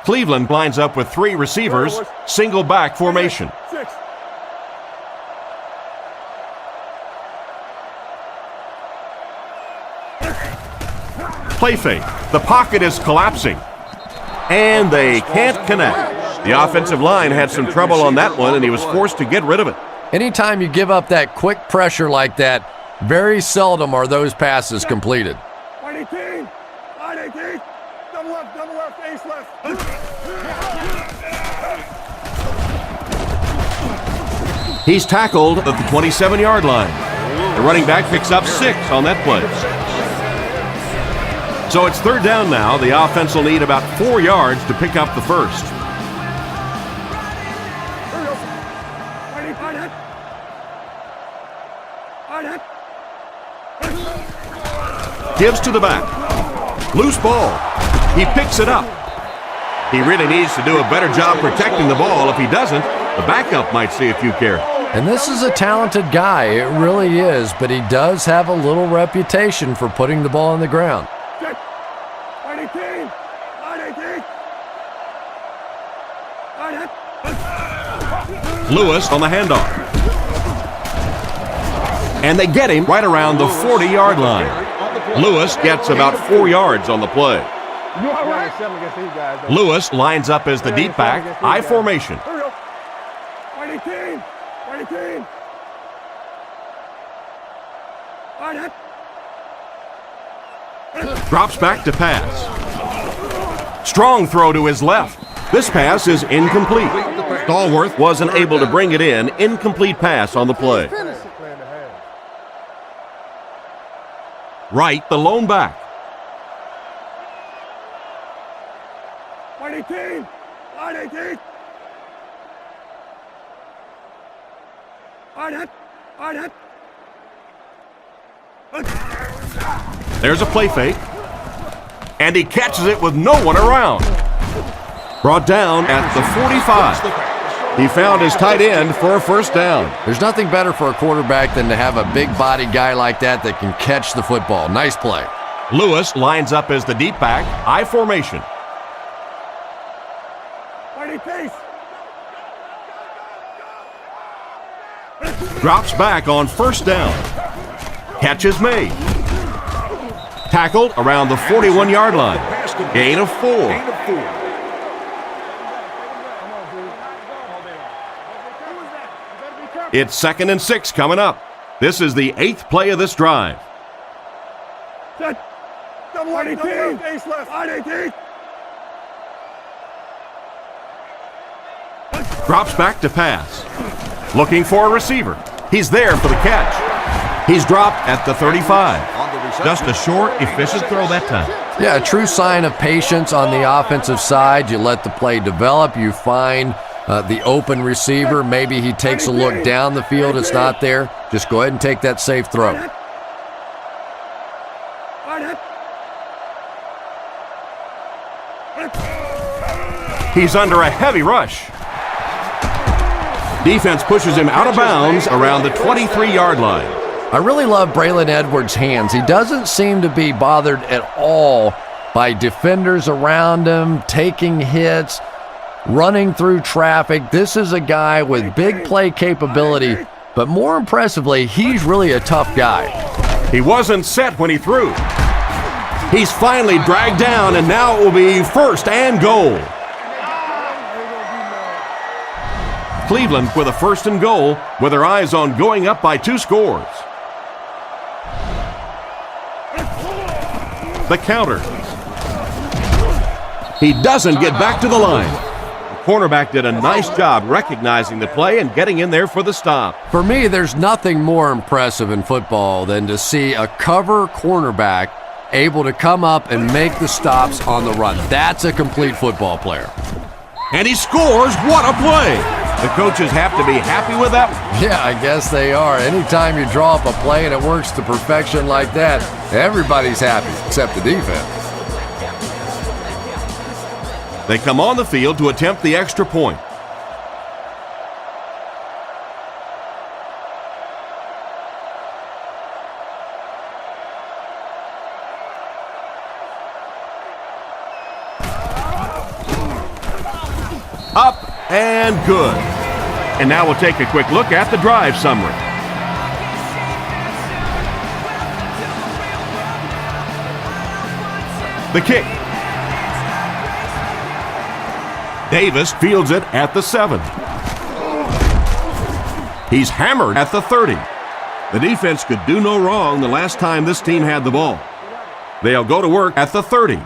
B: Cleveland lines up with 3 receivers, single back formation.
D: 6.
B: Play fake. The pocket is collapsing. And they can't connect. The offensive line had some trouble on that one, and he was forced to get rid of it.
C: Anytime you give up that quick pressure like that, very seldom are those passes completed.
D: Line 18. Line 18. Double left, ace left.
B: He's tackled at the 27-yard line. The running back picks up 6 on that play. So it's third down now. The offense will need about 4 yards to pick up the first. Gives to the back. Loose ball. He picks it up. He really needs to do a better job protecting the ball. If he doesn't, the backup might see a few carries.
C: And this is a talented guy. It really is, but he does have a little reputation for putting the ball on the ground.
D: Line 18. Line 18.
B: Lewis on the handoff. And they get him right around the 40-yard line. Lewis gets about 4 yards on the play. Lewis lines up as the deep back, I formation.
D: Line 18. Line 18.
B: Drops back to pass. Strong throw to his left. This pass is incomplete. Stallworth wasn't able to bring it in. Incomplete pass on the play. Right, the lone back.
D: Line 18. Line 18. Line 18.
B: There's a play fake. And he catches it with no one around. Brought down at the 45. He found his tight end for a first down.
C: There's nothing better for a quarterback than to have a big body guy like that that can catch the football. Nice play.
B: Lewis lines up as the deep back, I formation. Drops back on first down. Catch is made. Tackled around the 41-yard line. Gain of 4. It's 2nd and 6 coming up. This is the 8th play of this drive.
D: Line 18. Ace left. Line 18.
B: Drops back to pass. Looking for a receiver. He's there for the catch. He's dropped at the 35. Just a short, efficient throw that time.
C: Yeah, a true sign of patience on the offensive side. You let the play develop. You find the open receiver. Maybe he takes a look down the field. It's not there. Just go ahead and take that safe throw.
B: He's under a heavy rush. Defense pushes him out of bounds around the 23-yard line.
C: I really love Braylon Edwards' hands. He doesn't seem to be bothered at all by defenders around him, taking hits, running through traffic. This is a guy with big play capability, but more impressively, he's really a tough guy.
B: He wasn't set when he threw. He's finally dragged down, and now it will be first and goal. Cleveland with a first and goal with their eyes on going up by 2 scores. The counter. He doesn't get back to the line. The cornerback did a nice job recognizing the play and getting in there for the stop.
C: For me, there's nothing more impressive in football than to see a cover cornerback able to come up and make the stops on the run. That's a complete football player.
B: And he scores. What a play! The coaches have to be happy with that one.
C: Yeah, I guess they are. Anytime you draw up a play and it works to perfection like that, everybody's happy except the defense.
B: They come on the field to attempt the extra point. Up and good. And now we'll take a quick look at the drive summary. The kick. Davis fields it at the 7. He's hammered at the 30. The defense could do no wrong the last time this team had the ball. They'll go to work at the 30.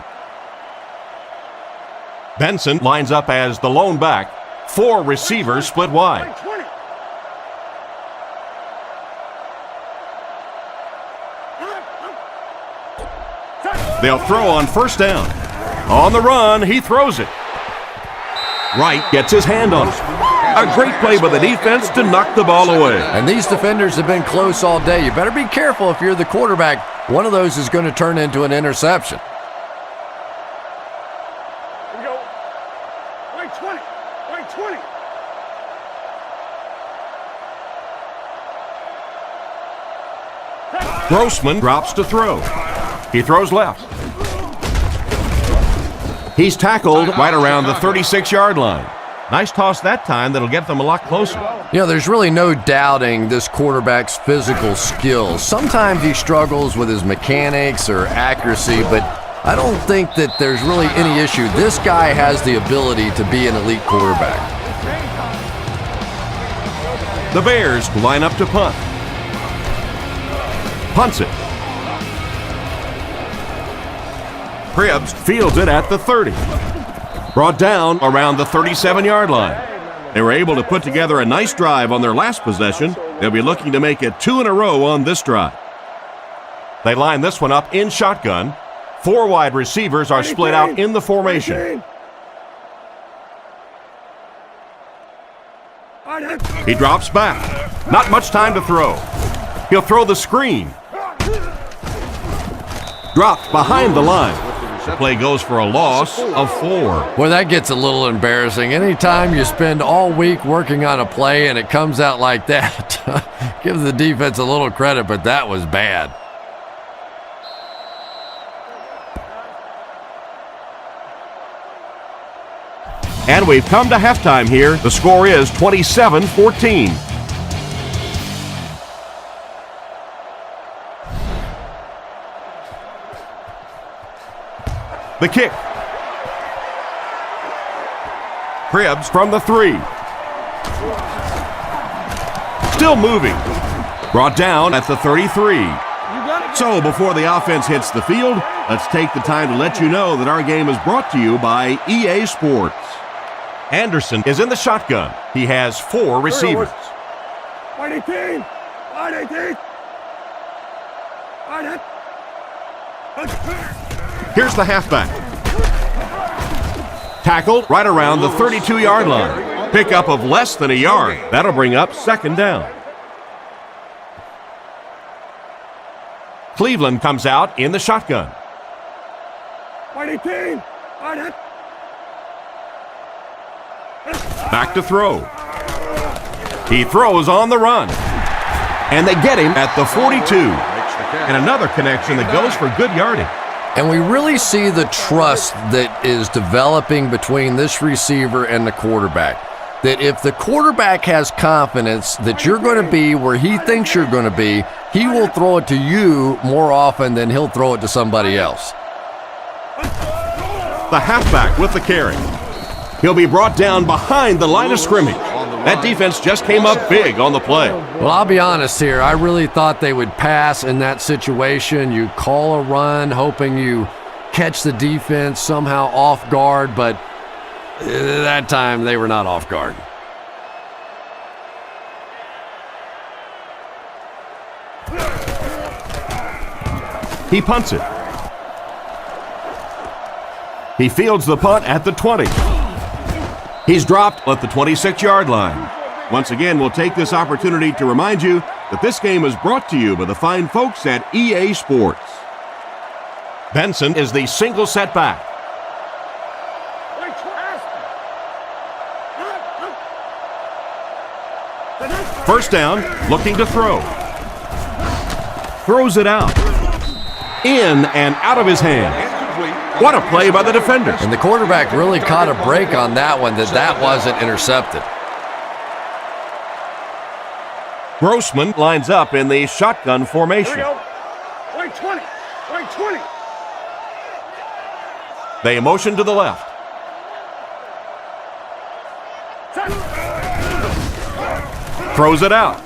B: Benson lines up as the lone back. 4 receivers split wide. They'll throw on first down. On the run, he throws it. Wright gets his hand on it. A great play by the defense to knock the ball away.
C: And these defenders have been close all day. You better be careful if you're the quarterback. One of those is going to turn into an interception.
D: Here we go. Right 20. Right 20.
B: Grossman drops to throw. He throws left. He's tackled right around the 36-yard line. Nice toss that time that'll get them a lot closer.
C: You know, there's really no doubting this quarterback's physical skills. Sometimes he struggles with his mechanics or accuracy, but I don't think that there's really any issue. This guy has the ability to be an elite quarterback.
B: The Bears line up to punt. Punts it. Cribbs fields it at the 30. Brought down around the 37-yard line. They were able to put together a nice drive on their last possession. They'll be looking to make it 2 in a row on this drive. They line this one up in shotgun. 4 wide receivers are split out in the formation. He drops back. Not much time to throw. He'll throw the screen. Dropped behind the line. The play goes for a loss of 4.
C: Boy, that gets a little embarrassing. Anytime you spend all week working on a play and it comes out like that, give the defense a little credit, but that was bad.
B: And we've come to halftime here. The score is 27-14. The kick. Cribbs from the 3. Still moving. Brought down at the 33. So before the offense hits the field, let's take the time to let you know that our game is brought to you by EA Sports. Anderson is in the shotgun. He has 4 receivers.
D: Wide 18. Wide 18. Wide 18.
B: Here's the halfback. Tackled right around the 32-yard line. Pickup of less than a yard. That'll bring up second down. Cleveland comes out in the shotgun.
D: Wide 18. Wide 18.
B: Back to throw. He throws on the run. And they get him at the 42. And another connection that goes for good yardage.
C: And we really see the trust that is developing between this receiver and the quarterback. That if the quarterback has confidence that you're going to be where he thinks you're going to be, he will throw it to you more often than he'll throw it to somebody else.
B: The halfback with the carry. He'll be brought down behind the line of scrimmage. That defense just came up big on the play.
C: Well, I'll be honest here. I really thought they would pass in that situation. You call a run, hoping you catch the defense somehow off guard, but that time they were not off guard.
B: He punts it. He fields the punt at the 20. He's dropped at the 26-yard line. Once again, we'll take this opportunity to remind you that this game is brought to you by the fine folks at EA Sports. Benson is the single setback. First down, looking to throw. Throws it out. In and out of his hand. What a play by the defenders.
C: And the quarterback really caught a break on that one, that wasn't intercepted.
B: Grossman lines up in the shotgun formation.
D: Here we go. Right 20. Right 20.
B: They motion to the left. Throws it out.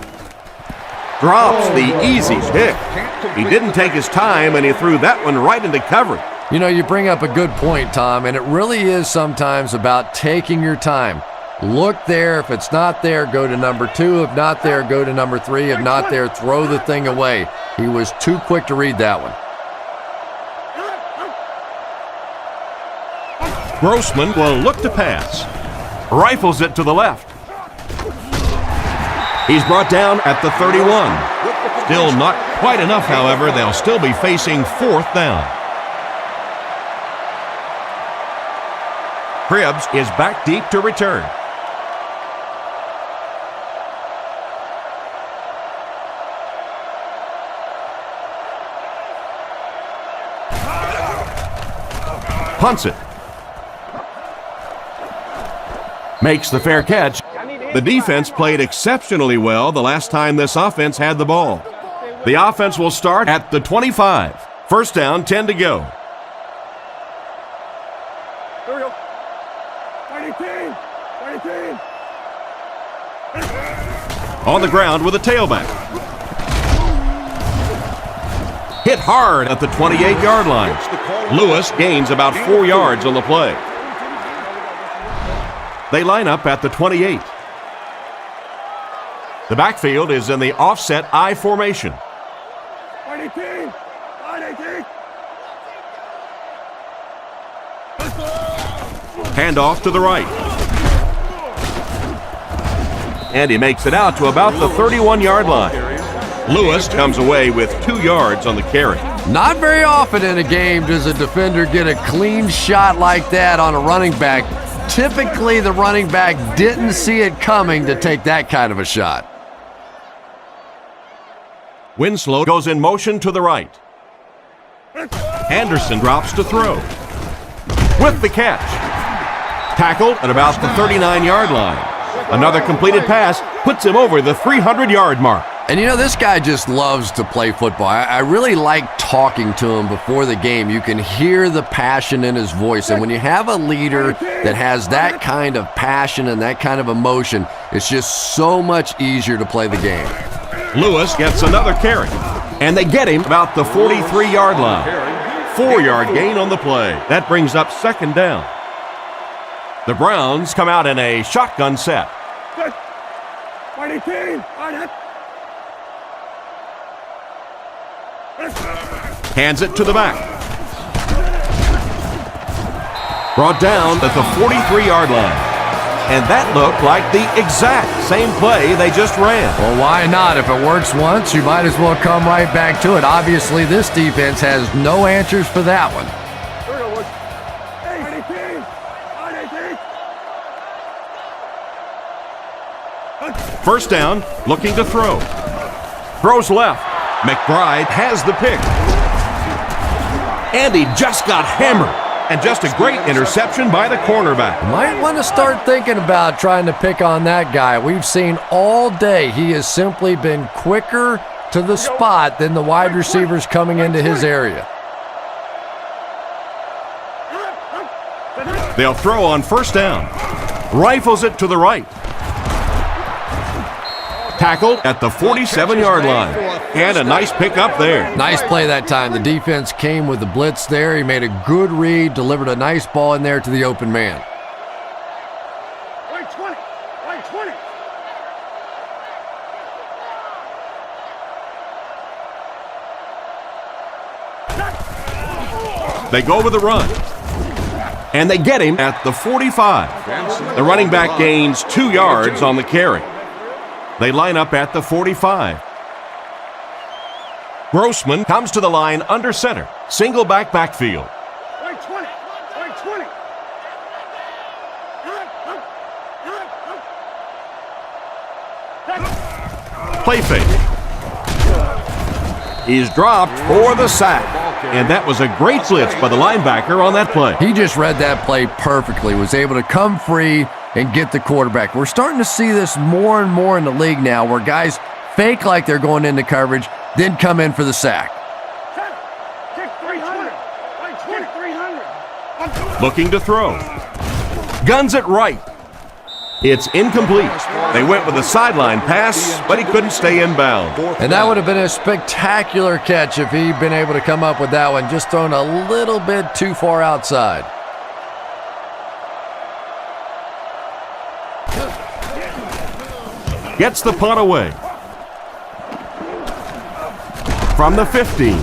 B: Drops the easy pick. He didn't take his time, and he threw that one right into coverage.
C: You know, you bring up a good point, Tom, and it really is sometimes about taking your time. Look there. If it's not there, go to number 2. If not there, go to number 3. If not there, throw the thing away. He was too quick to read that one.
B: Grossman will look to pass. Rifles it to the left. He's brought down at the 31. Still not quite enough, however. They'll still be facing 4th down. Cribbs is back deep to return. Punts it. Makes the fair catch. The defense played exceptionally well the last time this offense had the ball. The offense will start at the 25. First down, 10 to go.
D: Here we go. 19. 19.
B: On the ground with a tailback. Hit hard at the 28-yard line. Lewis gains about 4 yards on the play. They line up at the 28. The backfield is in the offset I formation.
D: 19. 19.
B: Handoff to the right. And he makes it out to about the 31-yard line. Lewis comes away with 2 yards on the carry.
C: Not very often in a game does a defender get a clean shot like that on a running back. Typically, the running back didn't see it coming to take that kind of a shot.
B: Winslow goes in motion to the right. Anderson drops to throw. With the catch. Tackled at about the 39-yard line. Another completed pass puts him over the 300-yard mark.
C: And you know, this guy just loves to play football. I really like talking to him before the game. You can hear the passion in his voice. And when you have a leader that has that kind of passion and that kind of emotion, it's just so much easier to play the game.
B: Lewis gets another carry. And they get him about the 43-yard line. 4-yard gain on the play. That brings up second down. The Browns come out in a shotgun set.
D: 19. On it.
B: Hands it to the back. Brought down at the 43-yard line. And that looked like the exact same play they just ran.
C: Well, why not? If it works once, you might as well come right back to it. Obviously, this defense has no answers for that one.
D: Here we go, boys. 18. 18.
B: First down, looking to throw. Throws left. McBride has the pick. And he just got hammered. And just a great interception by the cornerback.
C: Might want to start thinking about trying to pick on that guy. We've seen all day he has simply been quicker to the spot than the wide receivers coming into his area.
B: They'll throw on first down. Rifles it to the right. Tackled at the 47-yard line. And a nice pickup there.
C: Nice play that time. The defense came with the blitz there. He made a good read, delivered a nice ball in there to the open man.
D: Right 20. Right 20.
B: They go with the run. And they get him at the 45. The running back gains 2 yards on the carry. They line up at the 45. Grossman comes to the line under center. Single backfield.
D: Right 20. Right 20.
B: Play fake. He's dropped for the sack. And that was a great blitz by the linebacker on that play.
C: He just read that play perfectly, was able to come free and get the quarterback. We're starting to see this more and more in the league now, where guys fake like they're going into coverage, then come in for the sack.
D: Kick 300. Right 20. 300.
B: Looking to throw. Guns it right. It's incomplete. They went with a sideline pass, but he couldn't stay in bounds.
C: And that would have been a spectacular catch if he'd been able to come up with that one, just thrown a little bit too far outside.
B: Gets the punt away. From the 15.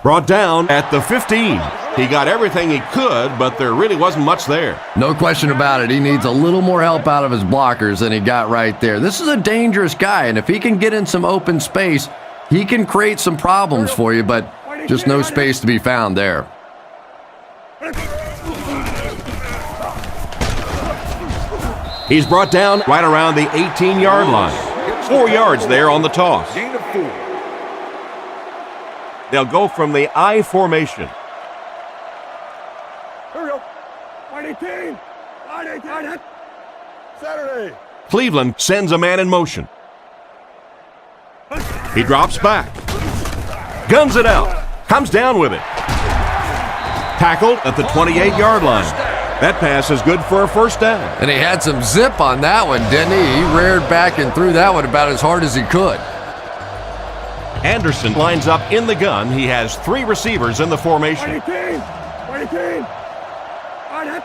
B: Brought down at the 15. He got everything he could, but there really wasn't much there.
C: No question about it. He needs a little more help out of his blockers than he got right there. This is a dangerous guy, and if he can get in some open space, he can create some problems for you, but just no space to be found there.
B: He's brought down right around the 18-yard line. 4 yards there on the toss.
F: Gain of 4.
B: They'll go from the I formation.
D: Here we go. Right 18. Right 18. Saturday.
B: Cleveland sends a man in motion. He drops back. Guns it out. Comes down with it. Tackled at the 28-yard line. That pass is good for a first down.
C: And he had some zip on that one, didn't he? He reared back and threw that one about as hard as he could.
B: Anderson lines up in the gun. He has 3 receivers in the formation.
D: Right 18. Right 18. Right.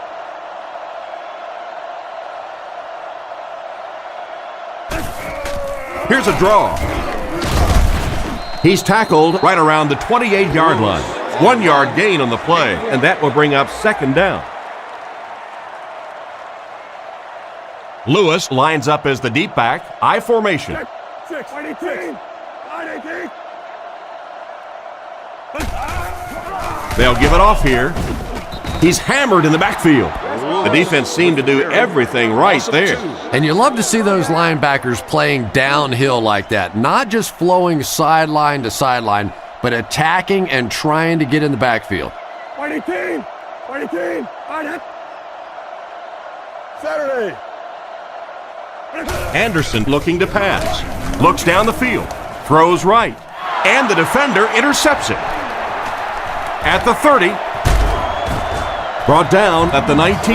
B: Here's a draw. He's tackled right around the 28-yard line. 1 yard gain on the play, and that will bring up second down. Lewis lines up as the deep back, I formation.
D: 6. Right 18. Right 18.
B: They'll give it off here. He's hammered in the backfield. The defense seemed to do everything right there.
C: And you love to see those linebackers playing downhill like that, not just flowing sideline to sideline, but attacking and trying to get in the backfield.
D: Right 18. Right 18. Right. Saturday.
B: Anderson looking to pass. Looks down the field. Throws right. And the defender intercepts it. At the 30. Brought down at the 19.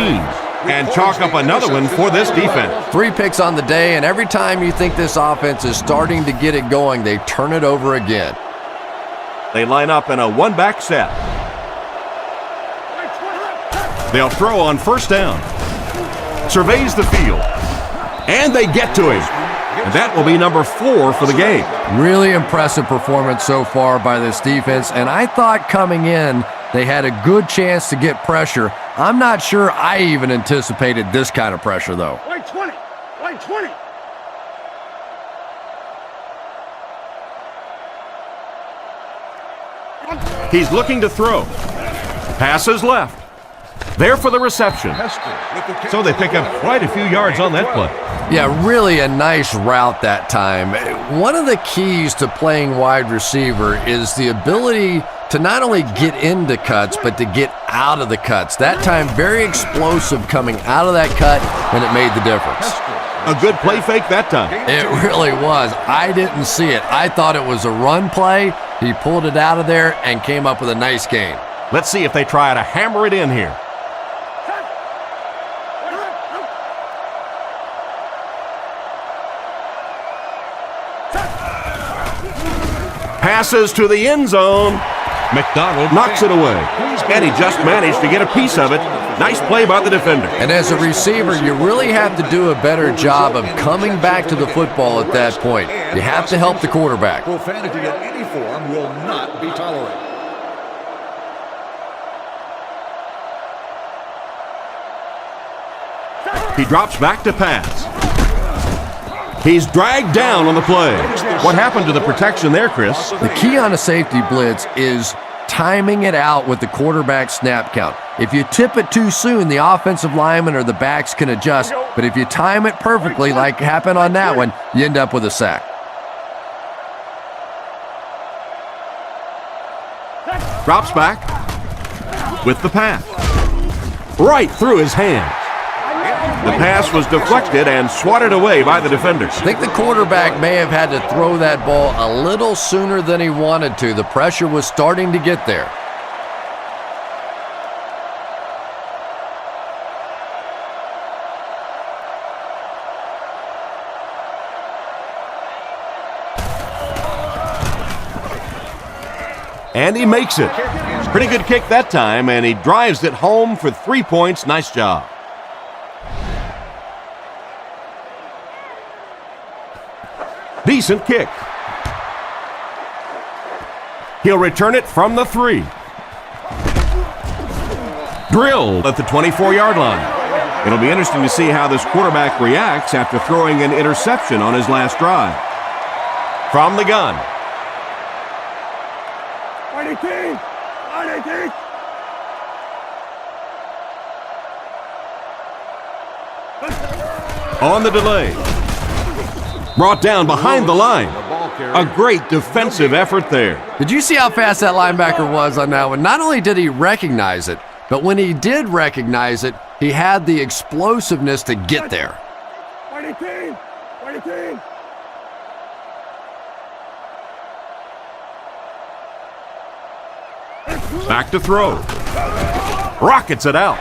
B: And chalk up another one for this defense.
C: 3 picks on the day, and every time you think this offense is starting to get it going, they turn it over again.
B: They line up in a one-back set. They'll throw on first down. Surveys the field. And they get to him. And that will be number 4 for the game.
C: Really impressive performance so far by this defense, and I thought coming in they had a good chance to get pressure. I'm not sure I even anticipated this kind of pressure, though.
D: Right 20. Right 20.
B: He's looking to throw. Passes left. There for the reception. So they pick up quite a few yards on that play.
C: Yeah, really a nice route that time. One of the keys to playing wide receiver is the ability to not only get into cuts, but to get out of the cuts. That time, very explosive coming out of that cut, and it made the difference.
B: A good play fake that time.
C: It really was. I didn't see it. I thought it was a run play. He pulled it out of there and came up with a nice gain.
B: Let's see if they try to hammer it in here. Passes to the end zone. McDonald knocks it away. And he just managed to get a piece of it. Nice play by the defender.
C: And as a receiver, you really have to do a better job of coming back to the football at that point. You have to help the quarterback.
F: Profanity in any form will not be tolerated.
B: He drops back to pass. He's dragged down on the play. What happened to the protection there, Chris?
C: The key on a safety blitz is timing it out with the quarterback snap count. If you tip it too soon, the offensive lineman or the backs can adjust. But if you time it perfectly, like happened on that one, you end up with a sack.
B: Drops back with the pass. Right through his hands. The pass was deflected and swatted away by the defenders.
C: I think the quarterback may have had to throw that ball a little sooner than he wanted to. The pressure was starting to get there.
B: And he makes it. Pretty good kick that time, and he drives it home for 3 points. Nice job. Decent kick. He'll return it from the 3. Drilled at the 24-yard line. It'll be interesting to see how this quarterback reacts after throwing an interception on his last drive. From the gun.
D: 18! 18!
B: On the delay. Brought down behind the line. A great defensive effort there.
C: Did you see how fast that linebacker was on that one? Not only did he recognize it, but when he did recognize it, he had the explosiveness to get there.
D: 18! 18!
B: Back to throw. Rockets it out.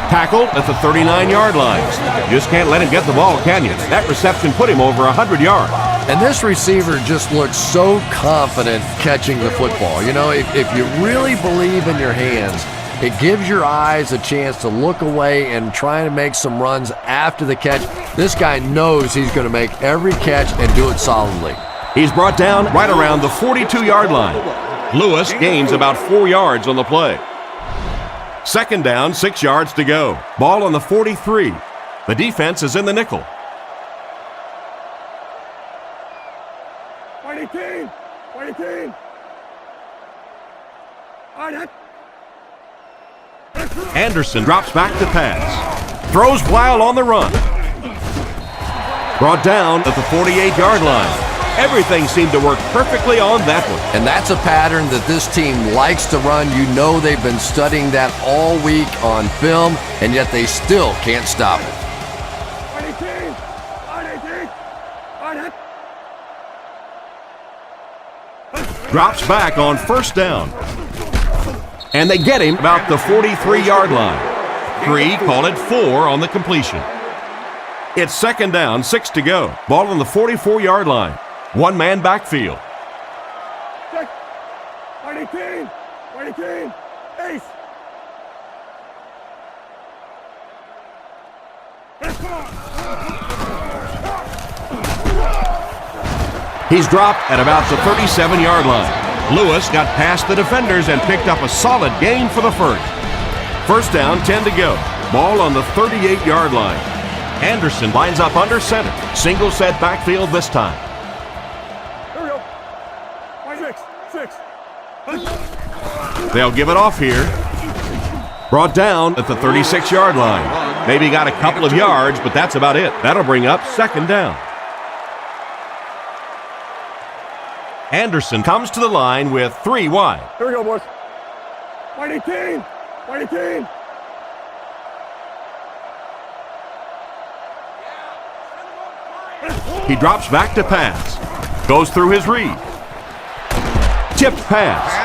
B: Tackled at the 39-yard line. You just can't let him get the ball, can you? That reception put him over 100 yards.
C: And this receiver just looks so confident catching the football. You know, if you really believe in your hands, it gives your eyes a chance to look away and try to make some runs after the catch. This guy knows he's going to make every catch and do it solidly.
B: He's brought down right around the 42-yard line. Lewis gains about 4 yards on the play. Second down, 6 yards to go. Ball on the 43. The defense is in the nickel.
D: 18! 18!
B: Anderson drops back to pass. Throws while on the run. Brought down at the 48-yard line. Everything seemed to work perfectly on that one.
C: And that's a pattern that this team likes to run. You know they've been studying that all week on film, and yet they still can't stop it.
D: 18!
B: Drops back on first down. And they get him about the 43-yard line. 3, call it 4 on the completion. It's second down, 6 to go. Ball on the 44-yard line. One-man backfield.
D: 18! 18! Ace!
B: He's dropped at about the 37-yard line. Lewis got past the defenders and picked up a solid gain for the first. First down, 10 to go. Ball on the 38-yard line. Anderson lines up under center. Single set backfield this time.
D: Here we go. 6.
B: They'll give it off here. Brought down at the 36-yard line. Maybe got a couple of yards, but that's about it. That'll bring up second down. Anderson comes to the line with 3 wide.
D: Here we go, boys. White 18. White 18.
B: He drops back to pass. Goes through his read. Tipped pass.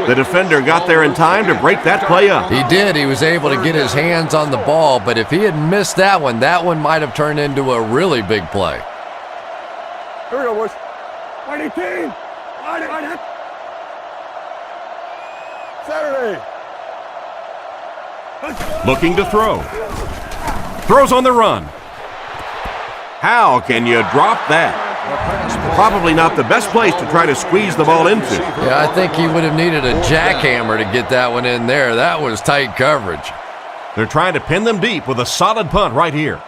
B: The defender got there in time to break that play up.
C: He did. He was able to get his hands on the ball, but if he had missed that one might have turned into a really big play.
D: Here we go, boys. White 18. White. Saturday.
B: Looking to throw. Throws on the run. How can you drop that? Probably not the best place to try to squeeze the ball into.
C: Yeah, I think he would have needed a jackhammer to get that one in there. That was tight coverage.
B: They're trying to pin them deep with a solid punt right here.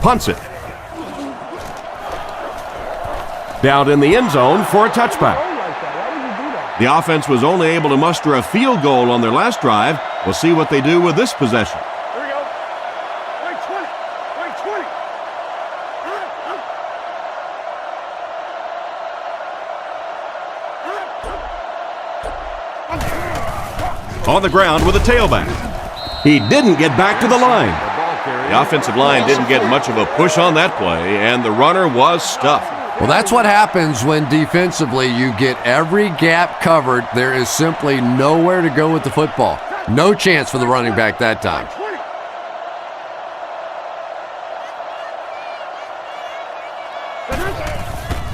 B: Punts it. Down in the end zone for a touchback. The offense was only able to muster a field goal on their last drive. We'll see what they do with this possession.
D: Here we go. White 20. White 20.
B: On the ground with a tailback. He didn't get back to the line. The offensive line didn't get much of a push on that play, and the runner was stuffed.
C: Well, that's what happens when defensively you get every gap covered. There is simply nowhere to go with the football. No chance for the running back that time.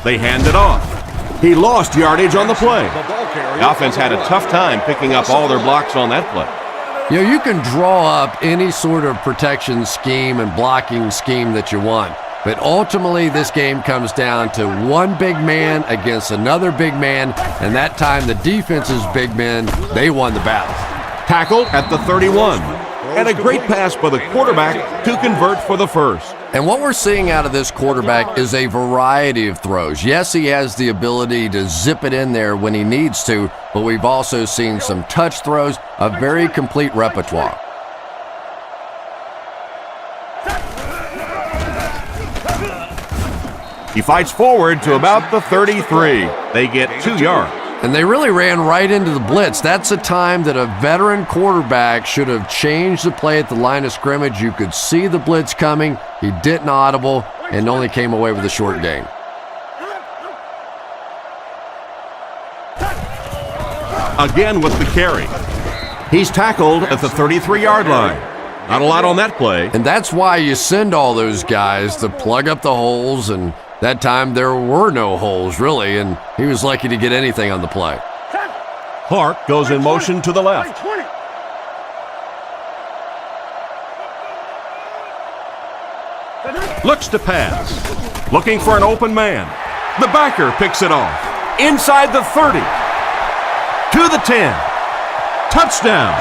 B: They hand it off. He lost yardage on the play. The offense had a tough time picking up all their blocks on that play.
C: You know, you can draw up any sort of protection scheme and blocking scheme that you want. But ultimately, this game comes down to one big man against another big man, and that time the defense's big men, they won the battle.
B: Tackle at the 31, and a great pass by the quarterback to convert for the first.
C: And what we're seeing out of this quarterback is a variety of throws. Yes, he has the ability to zip it in there when he needs to, but we've also seen some touch throws, a very complete repertoire.
B: He fights forward to about the 33. They get 2 yards.
C: And they really ran right into the blitz. That's a time that a veteran quarterback should have changed the play at the line of scrimmage. You could see the blitz coming. He didn't audible and only came away with a short gain.
B: Again with the carry. He's tackled at the 33-yard line. Not a lot on that play.
C: And that's why you send all those guys to plug up the holes, and that time there were no holes, really, and he was lucky to get anything on the play.
B: Clark goes in motion to the left. Looks to pass. Looking for an open man. The backer picks it off. Inside the 30. To the 10. Touchdown.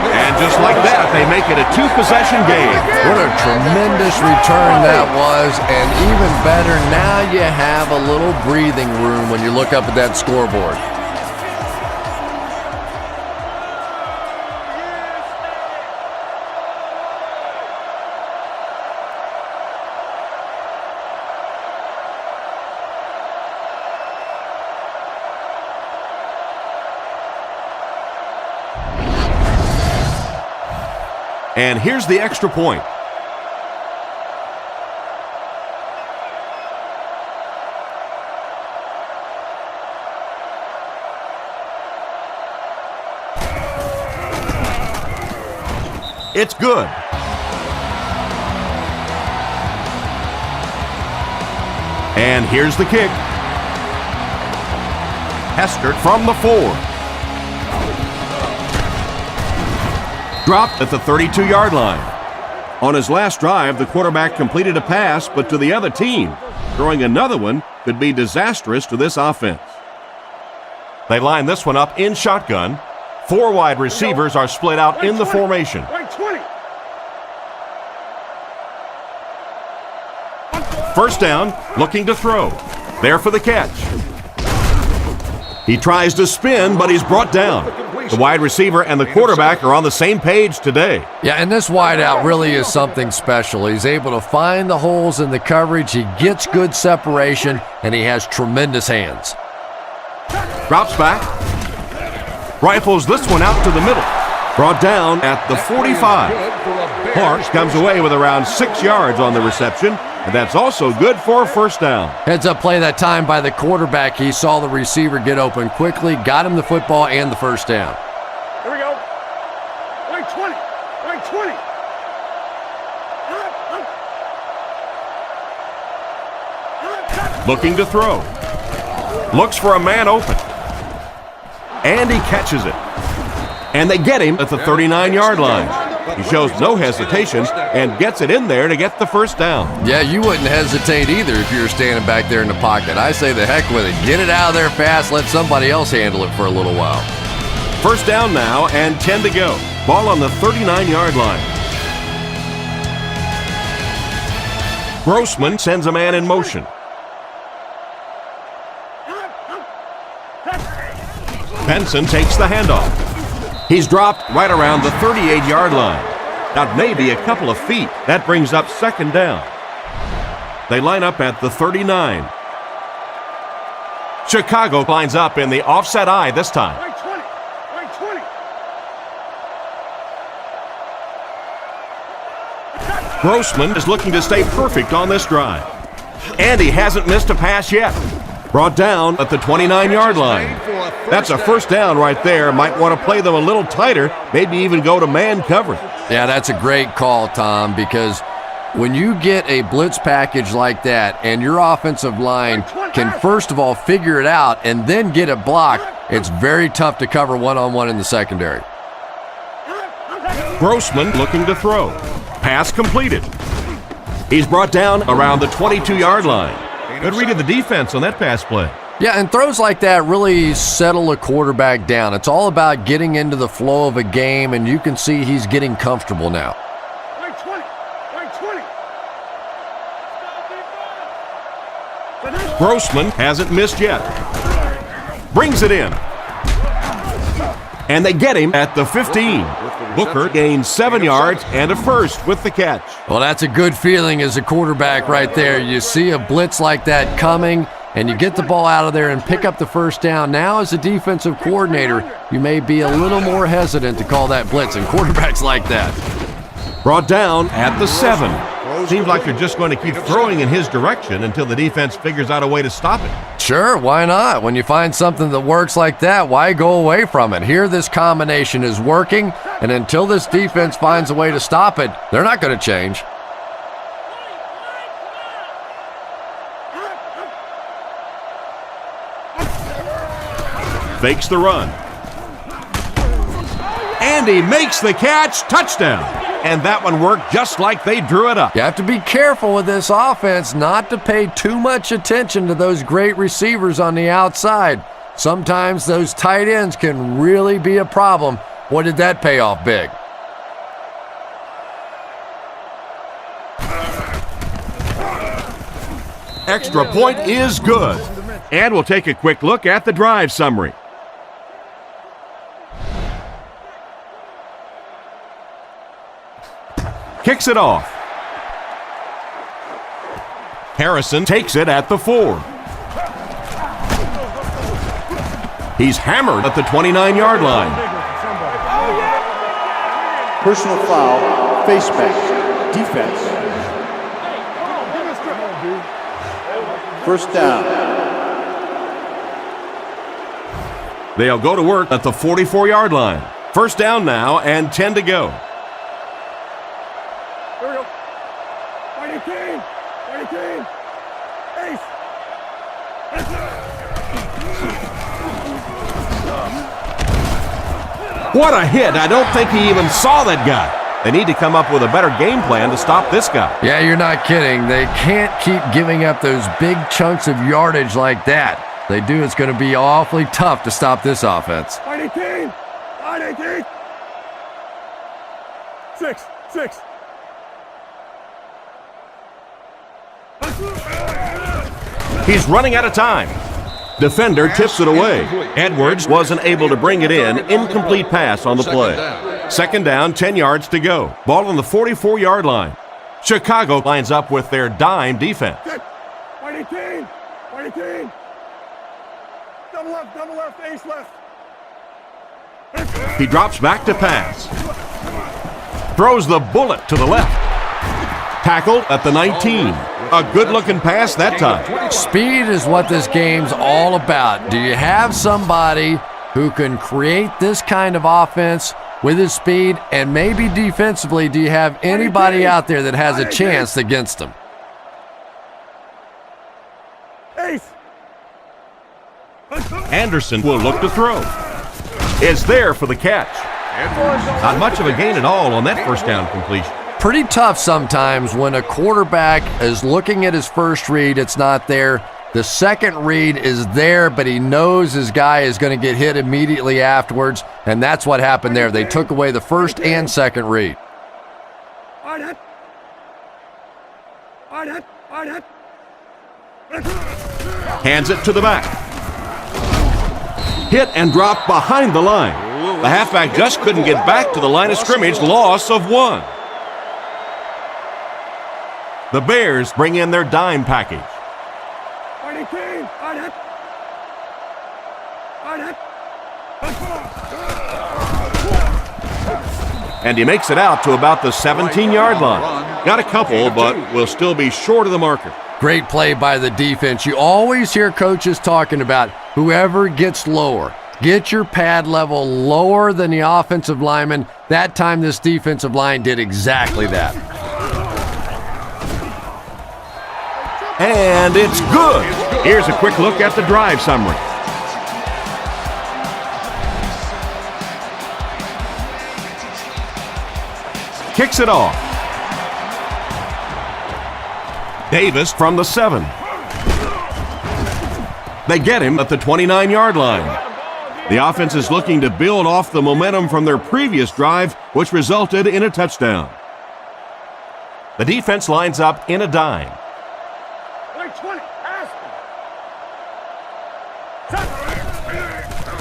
B: And just like that, they make it a 2-possession game.
C: What a tremendous return that was, and even better, now you have a little breathing room when you look up at that scoreboard.
B: And here's the extra point. It's good. And here's the kick. Heskert from the 4. Dropped at the 32-yard line. On his last drive, the quarterback completed a pass, but to the other team. Throwing another one could be disastrous to this offense. They line this one up in shotgun. 4 wide receivers are split out in the formation. First down, looking to throw. There for the catch. He tries to spin, but he's brought down. The wide receiver and the quarterback are on the same page today.
C: Yeah, and this wideout really is something special. He's able to find the holes in the coverage. He gets good separation, and he has tremendous hands.
B: Drops back. Rifles this one out to the middle. Brought down at the 45. Clark comes away with around 6 yards on the reception, and that's also good for a first down.
C: Heads-up play that time by the quarterback. He saw the receiver get open quickly, got him the football and the first down.
D: Here we go. Right 20. Right 20.
B: Looking to throw. Looks for a man open. And he catches it. And they get him at the 39-yard line. He shows no hesitation and gets it in there to get the first down.
C: Yeah, you wouldn't hesitate either if you were standing back there in the pocket. I say the heck with it. Get it out of there fast. Let somebody else handle it for a little while.
B: First down now and 10 to go. Ball on the 39-yard line. Grossman sends a man in motion. Benson takes the handoff. He's dropped right around the 38-yard line. Now maybe a couple of feet. That brings up second down. They line up at the 39. Chicago lines up in the offset eye this time.
D: Right 20. Right 20.
B: Grossman is looking to stay perfect on this drive. And he hasn't missed a pass yet. Brought down at the 29-yard line. That's a first down right there. Might want to play them a little tighter, maybe even go to man coverage.
C: Yeah, that's a great call, Tom, because when you get a blitz package like that and your offensive line can first of all figure it out and then get it blocked, it's very tough to cover one-on-one in the secondary.
B: Grossman looking to throw. Pass completed. He's brought down around the 22-yard line. Good read of the defense on that pass play.
C: Yeah, and throws like that really settle a quarterback down. It's all about getting into the flow of a game, and you can see he's getting comfortable now.
D: Right 20. Right 20.
B: Grossman hasn't missed yet. Brings it in. And they get him at the 15. Booker gains 7 yards and a first with the catch.
C: Well, that's a good feeling as a quarterback right there. You see a blitz like that coming, and you get the ball out of there and pick up the first down. Now, as a defensive coordinator, you may be a little more hesitant to call that blitz, and quarterbacks like that.
B: Brought down at the 7. Seems like they're just going to keep throwing in his direction until the defense figures out a way to stop it.
C: Sure, why not? When you find something that works like that, why go away from it? Here, this combination is working, and until this defense finds a way to stop it, they're not going to change.
B: Fakes the run. And he makes the catch. Touchdown. And that one worked just like they drew it up.
C: You have to be careful with this offense not to pay too much attention to those great receivers on the outside. Sometimes those tight ends can really be a problem. Boy, did that pay off big.
B: Extra point is good. And we'll take a quick look at the drive summary. Kicks it off. Harrison takes it at the 4. He's hammered at the 29-yard line.
E: Personal foul, face mask, defense. First down.
B: They'll go to work at the 44-yard line. First down now and 10 to go.
D: Here we go. Right 18. Right 18. Ace.
B: What a hit. I don't think he even saw that guy. They need to come up with a better game plan to stop this guy.
C: Yeah, you're not kidding. They can't keep giving up those big chunks of yardage like that. If they do, it's going to be awfully tough to stop this offense.
D: Right 18. Right 18. 6.
B: He's running out of time. Defender tips it away. Edwards wasn't able to bring it in. Incomplete pass on the play. Second down, 10 yards to go. Ball on the 44-yard line. Chicago lines up with their dime defense.
D: White 18. White 18. Double left, ace left.
B: He drops back to pass. Throws the bullet to the left. Tackled at the 19. A good-looking pass that time.
C: Speed is what this game's all about. Do you have somebody who can create this kind of offense with his speed? And maybe defensively, do you have anybody out there that has a chance against him?
D: Ace.
B: Anderson will look to throw. Is there for the catch. Not much of a gain at all on that first down completion.
C: Pretty tough sometimes when a quarterback is looking at his first read, it's not there. The second read is there, but he knows his guy is going to get hit immediately afterwards, and that's what happened there. They took away the first and second read.
B: Hands it to the back. Hit and drop behind the line. The halfback just couldn't get back to the line of scrimmage. Loss of 1. The Bears bring in their dime package. And he makes it out to about the 17-yard line. Got a couple, but will still be short of the marker.
C: Great play by the defense. You always hear coaches talking about whoever gets lower. Get your pad level lower than the offensive lineman. That time this defensive line did exactly that.
B: And it's good. Here's a quick look at the drive summary. Kicks it off. Davis from the 7. They get him at the 29-yard line. The offense is looking to build off the momentum from their previous drive, which resulted in a touchdown. The defense lines up in a dime.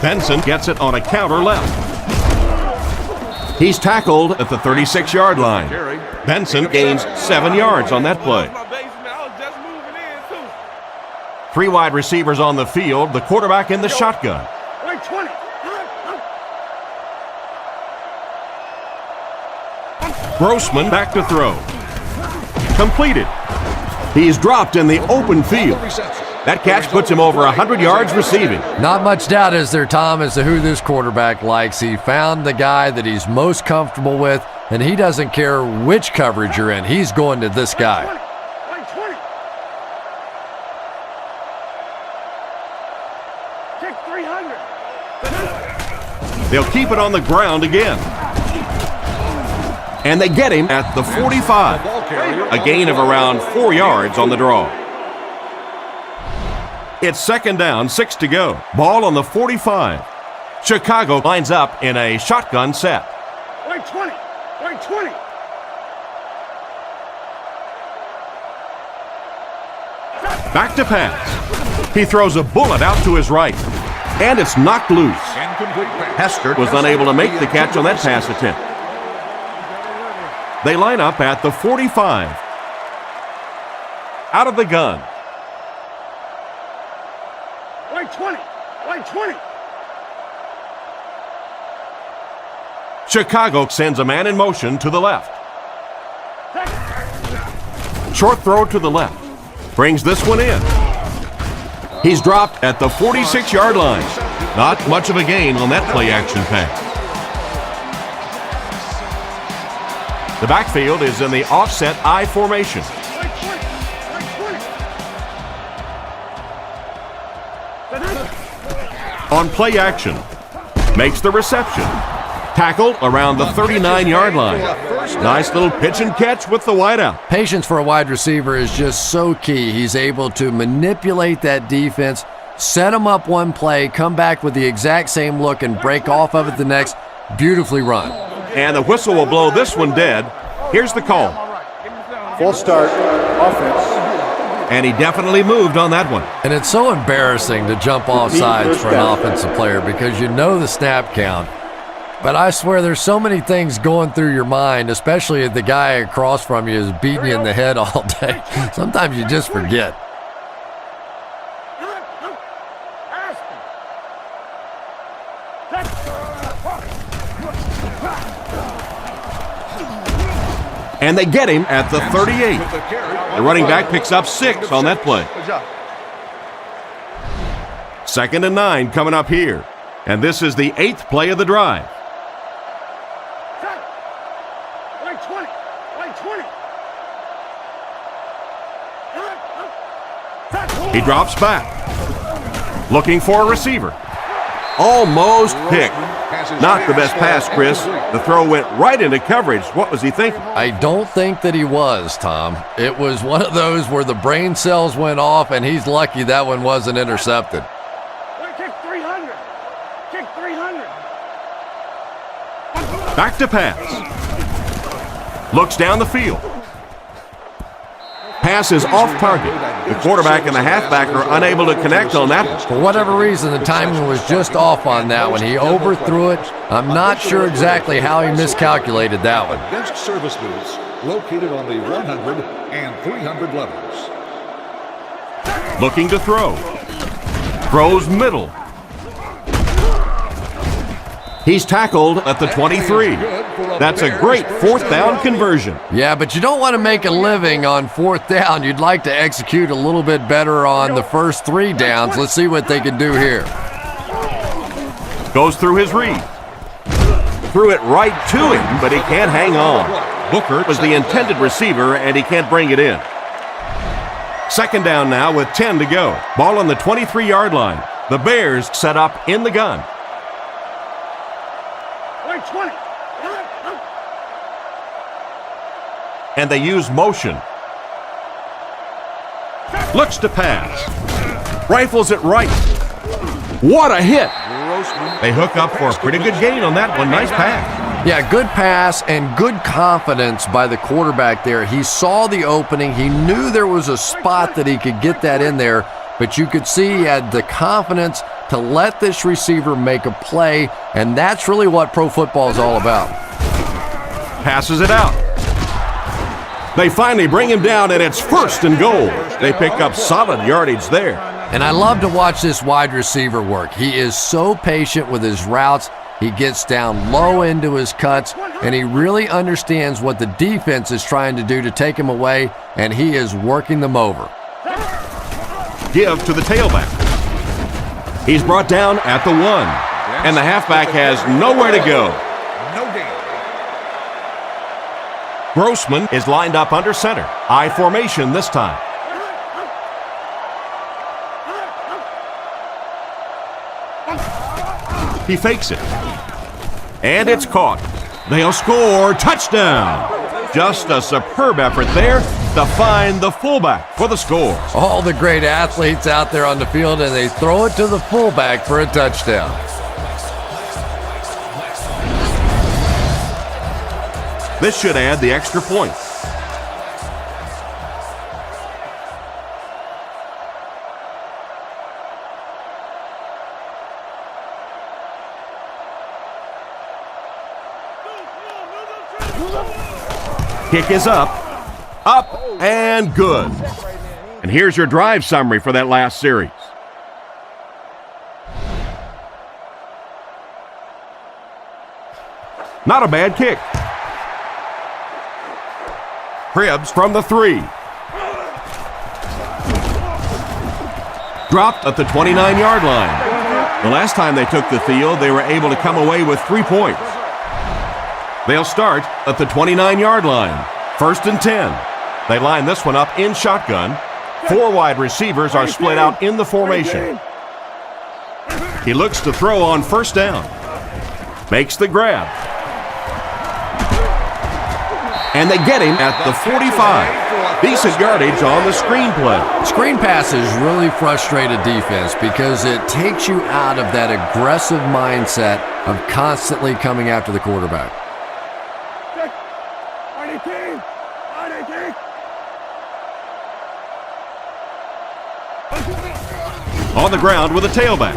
B: Benson gets it on a counter left. He's tackled at the 36-yard line. Benson gains 7 yards on that play. 3 wide receivers on the field, the quarterback in the shotgun. Grossman back to throw. Completed. He's dropped in the open field. That catch puts him over 100 yards receiving.
C: Not much doubt, is there, Tom, as to who this quarterback likes. He found the guy that he's most comfortable with, and he doesn't care which coverage you're in. He's going to this guy.
B: They'll keep it on the ground again. And they get him at the 45. A gain of around 4 yards on the draw. It's second down, 6 to go. Ball on the 45. Chicago lines up in a shotgun set.
D: White 20. White 20.
B: Back to pass. He throws a bullet out to his right. And it's knocked loose. Hester was unable to make the catch on that pass attempt. They line up at the 45. Out of the gun.
D: White 20. White 20.
B: Chicago sends a man in motion to the left. Short throw to the left. Brings this one in. He's dropped at the 46-yard line. Not much of a gain on that play-action pass. The backfield is in the offset I formation. On play action, makes the reception. Tackle around the 39-yard line. Nice little pitch and catch with the wideout.
C: Patience for a wide receiver is just so key. He's able to manipulate that defense, set them up one play, come back with the exact same look, and break off of it the next. Beautifully run.
B: And the whistle will blow this one dead. Here's the call.
E: Full start, offense,
B: And he definitely moved on that one.
C: And it's so embarrassing to jump off sides for an offensive player because you know the snap count. But I swear there's so many things going through your mind, especially if the guy across from you is beating you in the head all day. Sometimes you just forget.
B: And they get him at the 38. The running back picks up 6 on that play. 2nd and 9 coming up here. And this is the 8th play of the drive. He drops back. Looking for a receiver. Almost picked. Not the best pass, Chris. The throw went right into coverage. What was he thinking?
C: I don't think that he was, Tom. It was one of those where the brain cells went off, and he's lucky that one wasn't intercepted.
D: Kick 300. Kick 300.
B: Back to pass. Looks down the field. Pass is off target. The quarterback and the halfback are unable to connect on that one.
C: For whatever reason, the timing was just off on that one. He overthrew it. I'm not sure exactly how he miscalculated that one.
F: Bench service booths located on the 100 and 300 levels.
B: Looking to throw. Throws middle. He's tackled at the 23. That's a great 4th down conversion.
C: Yeah, but you don't want to make a living on 4th down. You'd like to execute a little bit better on the first 3 downs. Let's see what they can do here.
B: Goes through his read. Threw it right to him, but he can't hang on. Booker was the intended receiver, and he can't bring it in. 2nd down now with 10 to go. Ball on the 23-yard line. The Bears set up in the gun.
D: 20.
B: And they use motion. Looks to pass. Rifles it right. What a hit. They hook up for a pretty good gain on that one. Nice pass.
C: Yeah, good pass and good confidence by the quarterback there. He saw the opening. He knew there was a spot that he could get that in there, but you could see he had the confidence to let this receiver make a play, and that's really what pro football is all about.
B: Passes it out. They finally bring him down, and it's 1st and goal. They pick up solid yardage there.
C: And I love to watch this wide receiver work. He is so patient with his routes. He gets down low into his cuts, and he really understands what the defense is trying to do to take him away, and he is working them over.
B: Give to the tailback. He's brought down at the 1, and the halfback has nowhere to go.
F: No gain.
B: Grossman is lined up under center. I formation this time. He fakes it. And it's caught. They'll score. Touchdown. Just a superb effort there to find the fullback for the score.
C: All the great athletes out there on the field, and they throw it to the fullback for a touchdown.
B: This should add the extra point. Kick is up, and good. And here's your drive summary for that last series. Not a bad kick. Cribbs from the 3. Dropped at the 29-yard line. The last time they took the field, they were able to come away with 3 points. They'll start at the 29-yard line. 1st and 10. They line this one up in shotgun. 4 wide receivers are split out in the formation. He looks to throw on 1st down. Makes the grab. And they get him at the 45. Decent yardage on the screen play.
C: Screen passes really frustrate a defense because it takes you out of that aggressive mindset of constantly coming after the quarterback.
B: On the ground with a tailback.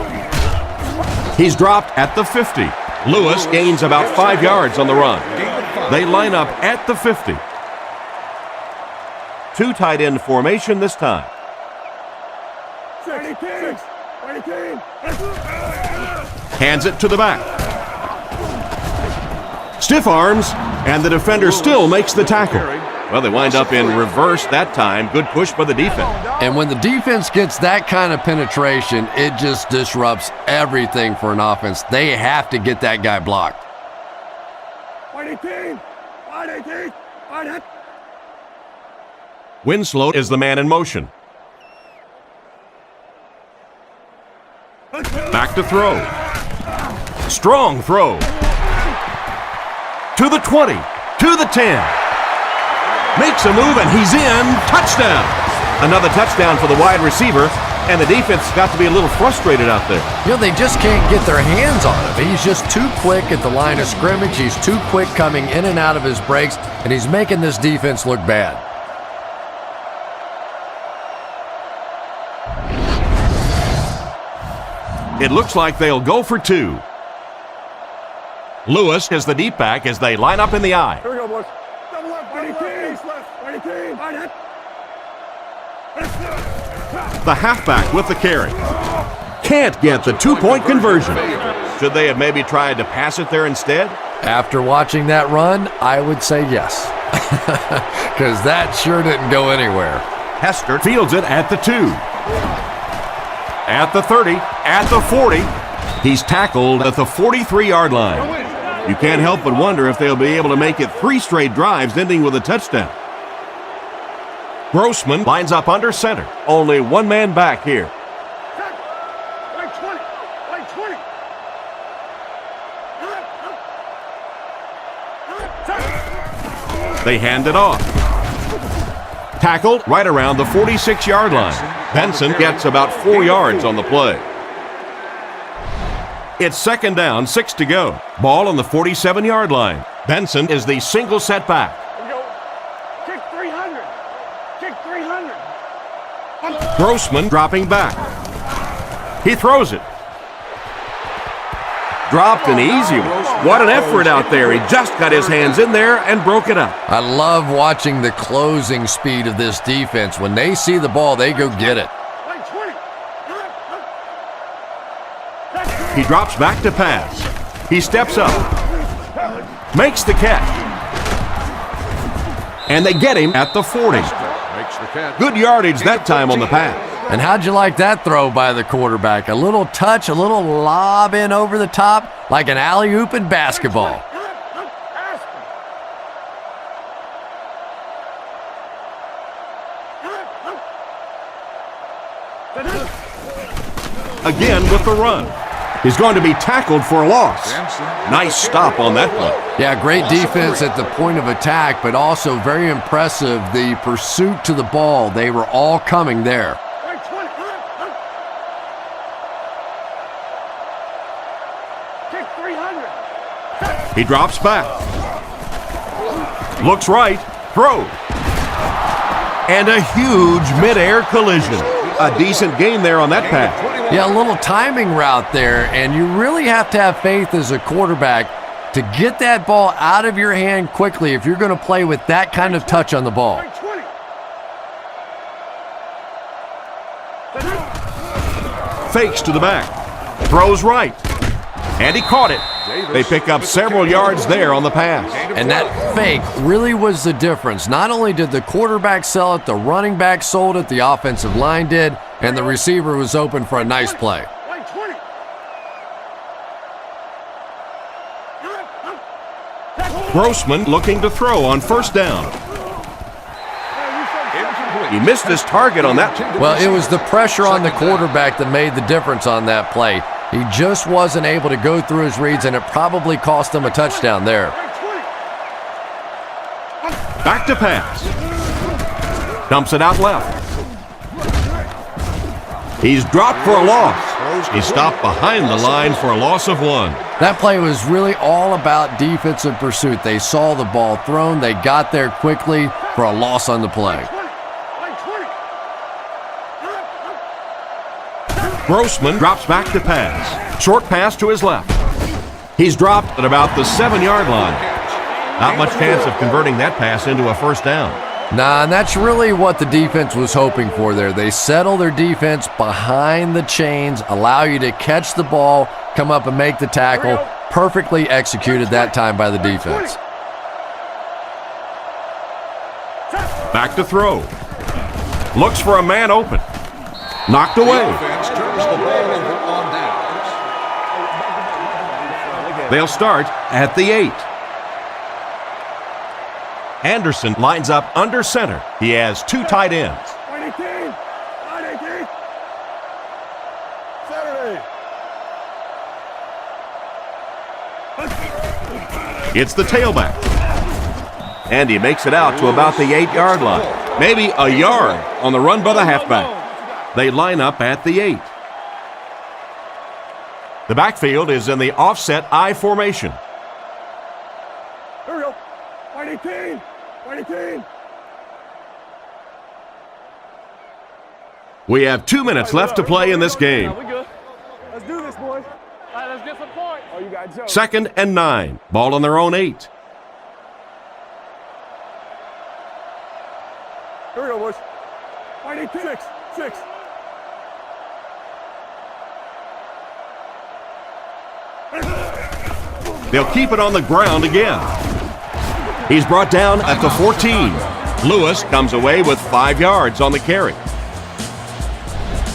B: He's dropped at the 50. Lewis gains about 5 yards on the run. They line up at the 50. Two tight end formation this time. Hands it to the back. Stiff arms, and the defender still makes the tackle. Well, they wind up in reverse that time. Good push by the defense.
C: And when the defense gets that kind of penetration, it just disrupts everything for an offense. They have to get that guy blocked.
B: Winslow is the man in motion. Back to throw. Strong throw. To the 20. To the 10. Makes a move, and he's in. Touchdown. Another touchdown for the wide receiver, and the defense got to be a little frustrated out there.
C: You know, they just can't get their hands on him. He's just too quick at the line of scrimmage. He's too quick coming in and out of his breaks, and he's making this defense look bad.
B: It looks like they'll go for two. Lewis is the deep back as they line up in the eye.
D: Here we go, boys. Double left, right team.
B: The halfback with the carry. Can't get the two-point conversion. Should they have maybe tried to pass it there instead?
C: After watching that run, I would say yes. Because that sure didn't go anywhere.
B: Hester fields it at the 2. At the 30. At the 40. He's tackled at the 43-yard line. You can't help but wonder if they'll be able to make it 3 straight drives ending with a touchdown. Grossman lines up under center. Only one man back here.
D: Right 20. Right 20.
B: They hand it off. Tackled right around the 46-yard line. Benson gets about 4 yards on the play. It's second down, 6 to go. Ball on the 47-yard line. Benson is the single setback.
D: Here we go. Kick 300. Kick 300.
B: Grossman dropping back. He throws it. Dropped an easy one. What an effort out there. He just got his hands in there and broke it up.
C: I love watching the closing speed of this defense. When they see the ball, they go get it.
D: Right 20.
B: He drops back to pass. He steps up. Makes the catch. And they get him at the 40. Good yardage that time on the pass.
C: And how'd you like that throw by the quarterback? A little touch, a little lob in over the top, like an alley-oop in basketball.
B: Again with the run. He's going to be tackled for a loss. Nice stop on that play.
C: Yeah, great defense at the point of attack, but also very impressive the pursuit to the ball. They were all coming there.
D: Right 20. Kick 300.
B: He drops back. Looks right. Throw. And a huge midair collision. A decent gain there on that pass.
C: Yeah, a little timing route there, and you really have to have faith as a quarterback to get that ball out of your hand quickly if you're going to play with that kind of touch on the ball.
D: Right 20.
B: Fakes to the back. Throws right. And he caught it. They pick up several yards there on the pass.
C: And that fake really was the difference. Not only did the quarterback sell it, the running back sold it, the offensive line did, and the receiver was open for a nice play.
D: Right 20.
B: Grossman looking to throw on first down. He missed his target on that.
C: Well, it was the pressure on the quarterback that made the difference on that play. He just wasn't able to go through his reads, and it probably cost him a touchdown there.
B: Back to pass. Dumps it out left. He's dropped for a loss. He stopped behind the line for a loss of 1.
C: That play was really all about defensive pursuit. They saw the ball thrown. They got there quickly for a loss on the play.
B: Grossman drops back to pass. Short pass to his left. He's dropped at about the 7-yard line. Not much chance of converting that pass into a first down.
C: Nah, and that's really what the defense was hoping for there. They settle their defense behind the chains, allow you to catch the ball, come up and make the tackle. Perfectly executed that time by the defense.
B: Back to throw. Looks for a man open. Knocked away.
F: Offense turns the ball over on downs.
B: They'll start at the 8. Anderson lines up under center. He has 2 tight ends.
D: 9-18. 9-18. Saturday.
B: It's the tailback. And he makes it out to about the 8-yard line. Maybe a yard on the run by the halfback. They line up at the 8. The backfield is in the offset I formation.
D: Here we go. 9-18. 9-18.
B: We have 2 minutes left to play in this game.
D: We good. Let's do this, boys. All right, let's get some points. Oh, you got Joe.
B: 2nd and 9. Ball on their own 8.
D: Here we go, boys. 9-18. 6. 6.
B: They'll keep it on the ground again. He's brought down at the 14. Lewis comes away with 5 yards on the carry.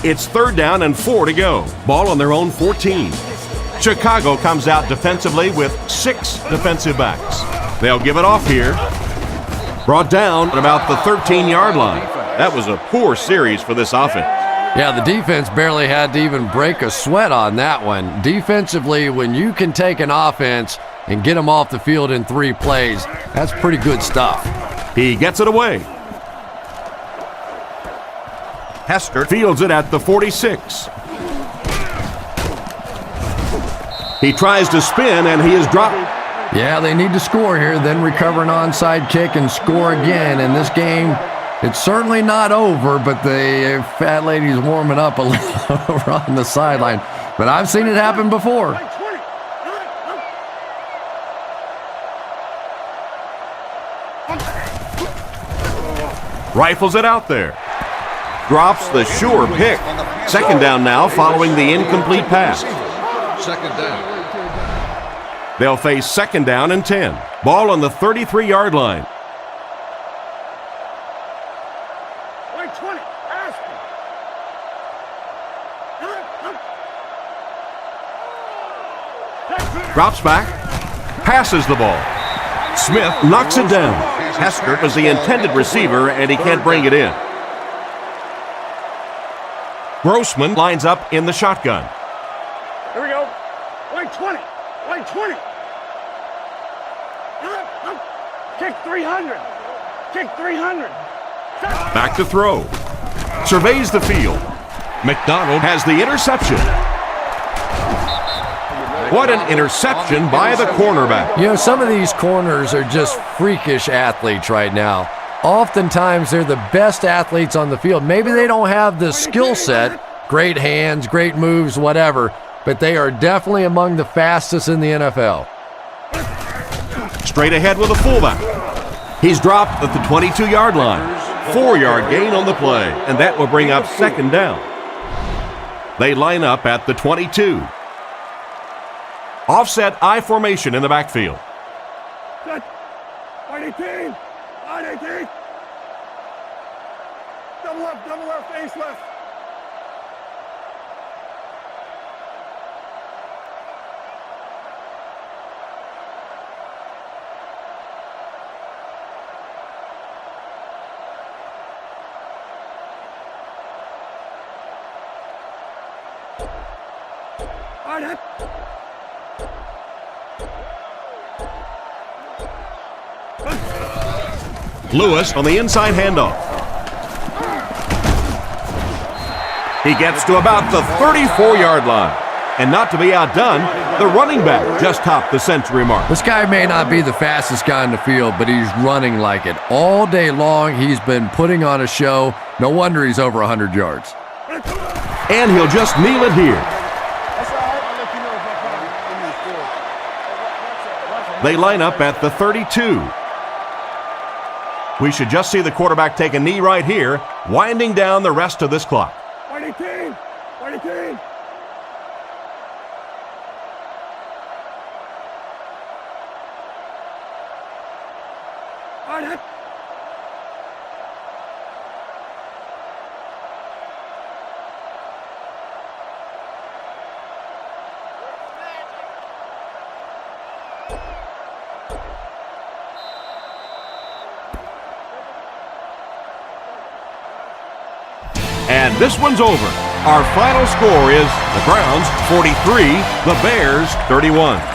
B: It's 3rd down and 4 to go. Ball on their own 14. Chicago comes out defensively with 6 defensive backs. They'll give it off here. Brought down at about the 13-yard line. That was a poor series for this offense.
C: Yeah, the defense barely had to even break a sweat on that one. Defensively, when you can take an offense and get them off the field in 3 plays, that's pretty good stuff.
B: He gets it away. Hester fields it at the 46. He tries to spin, and he is dropped.
C: Yeah, they need to score here, then recover an onside kick and score again. In this game, it's certainly not over, but the fat lady's warming up a little over on the sideline. But I've seen it happen before.
B: Rifles it out there. Drops the sure pick. 2nd down now following the incomplete pass.
F: 2nd down.
B: They'll face 2nd down and 10. Ball on the 33-yard line.
D: 20.
B: Drops back. Passes the ball. Smith knocks it down. Hester is the intended receiver, and he can't bring it in. Grossman lines up in the shotgun.
D: Here we go. 20. 20. Kick 300. Kick 300.
B: Back to throw. Surveys the field. McDonald has the interception. What an interception by the cornerback.
C: You know, some of these corners are just freakish athletes right now. Oftentimes, they're the best athletes on the field. Maybe they don't have the skill set, great hands, great moves, whatever, but they are definitely among the fastest in the NFL.
B: Straight ahead with a fullback. He's dropped at the 22-yard line. 4-yard gain on the play, and that will bring up 2nd down. They line up at the 22. Offset I formation in the backfield.
D: 9-18. 9-18. Double left, ace left. All right.
B: Lewis on the inside handoff. He gets to about the 34-yard line. And not to be outdone, the running back just topped the century mark.
C: This guy may not be the fastest guy in the field, but he's running like it. All day long, he's been putting on a show. No wonder he's over 100 yards.
B: And he'll just kneel it here. They line up at the 32. We should just see the quarterback take a knee right here, winding down the rest of this clock.
D: Fighting team! Fighting team! On it!
B: And this one's over. Our final score is the Browns 43, the Bears 31.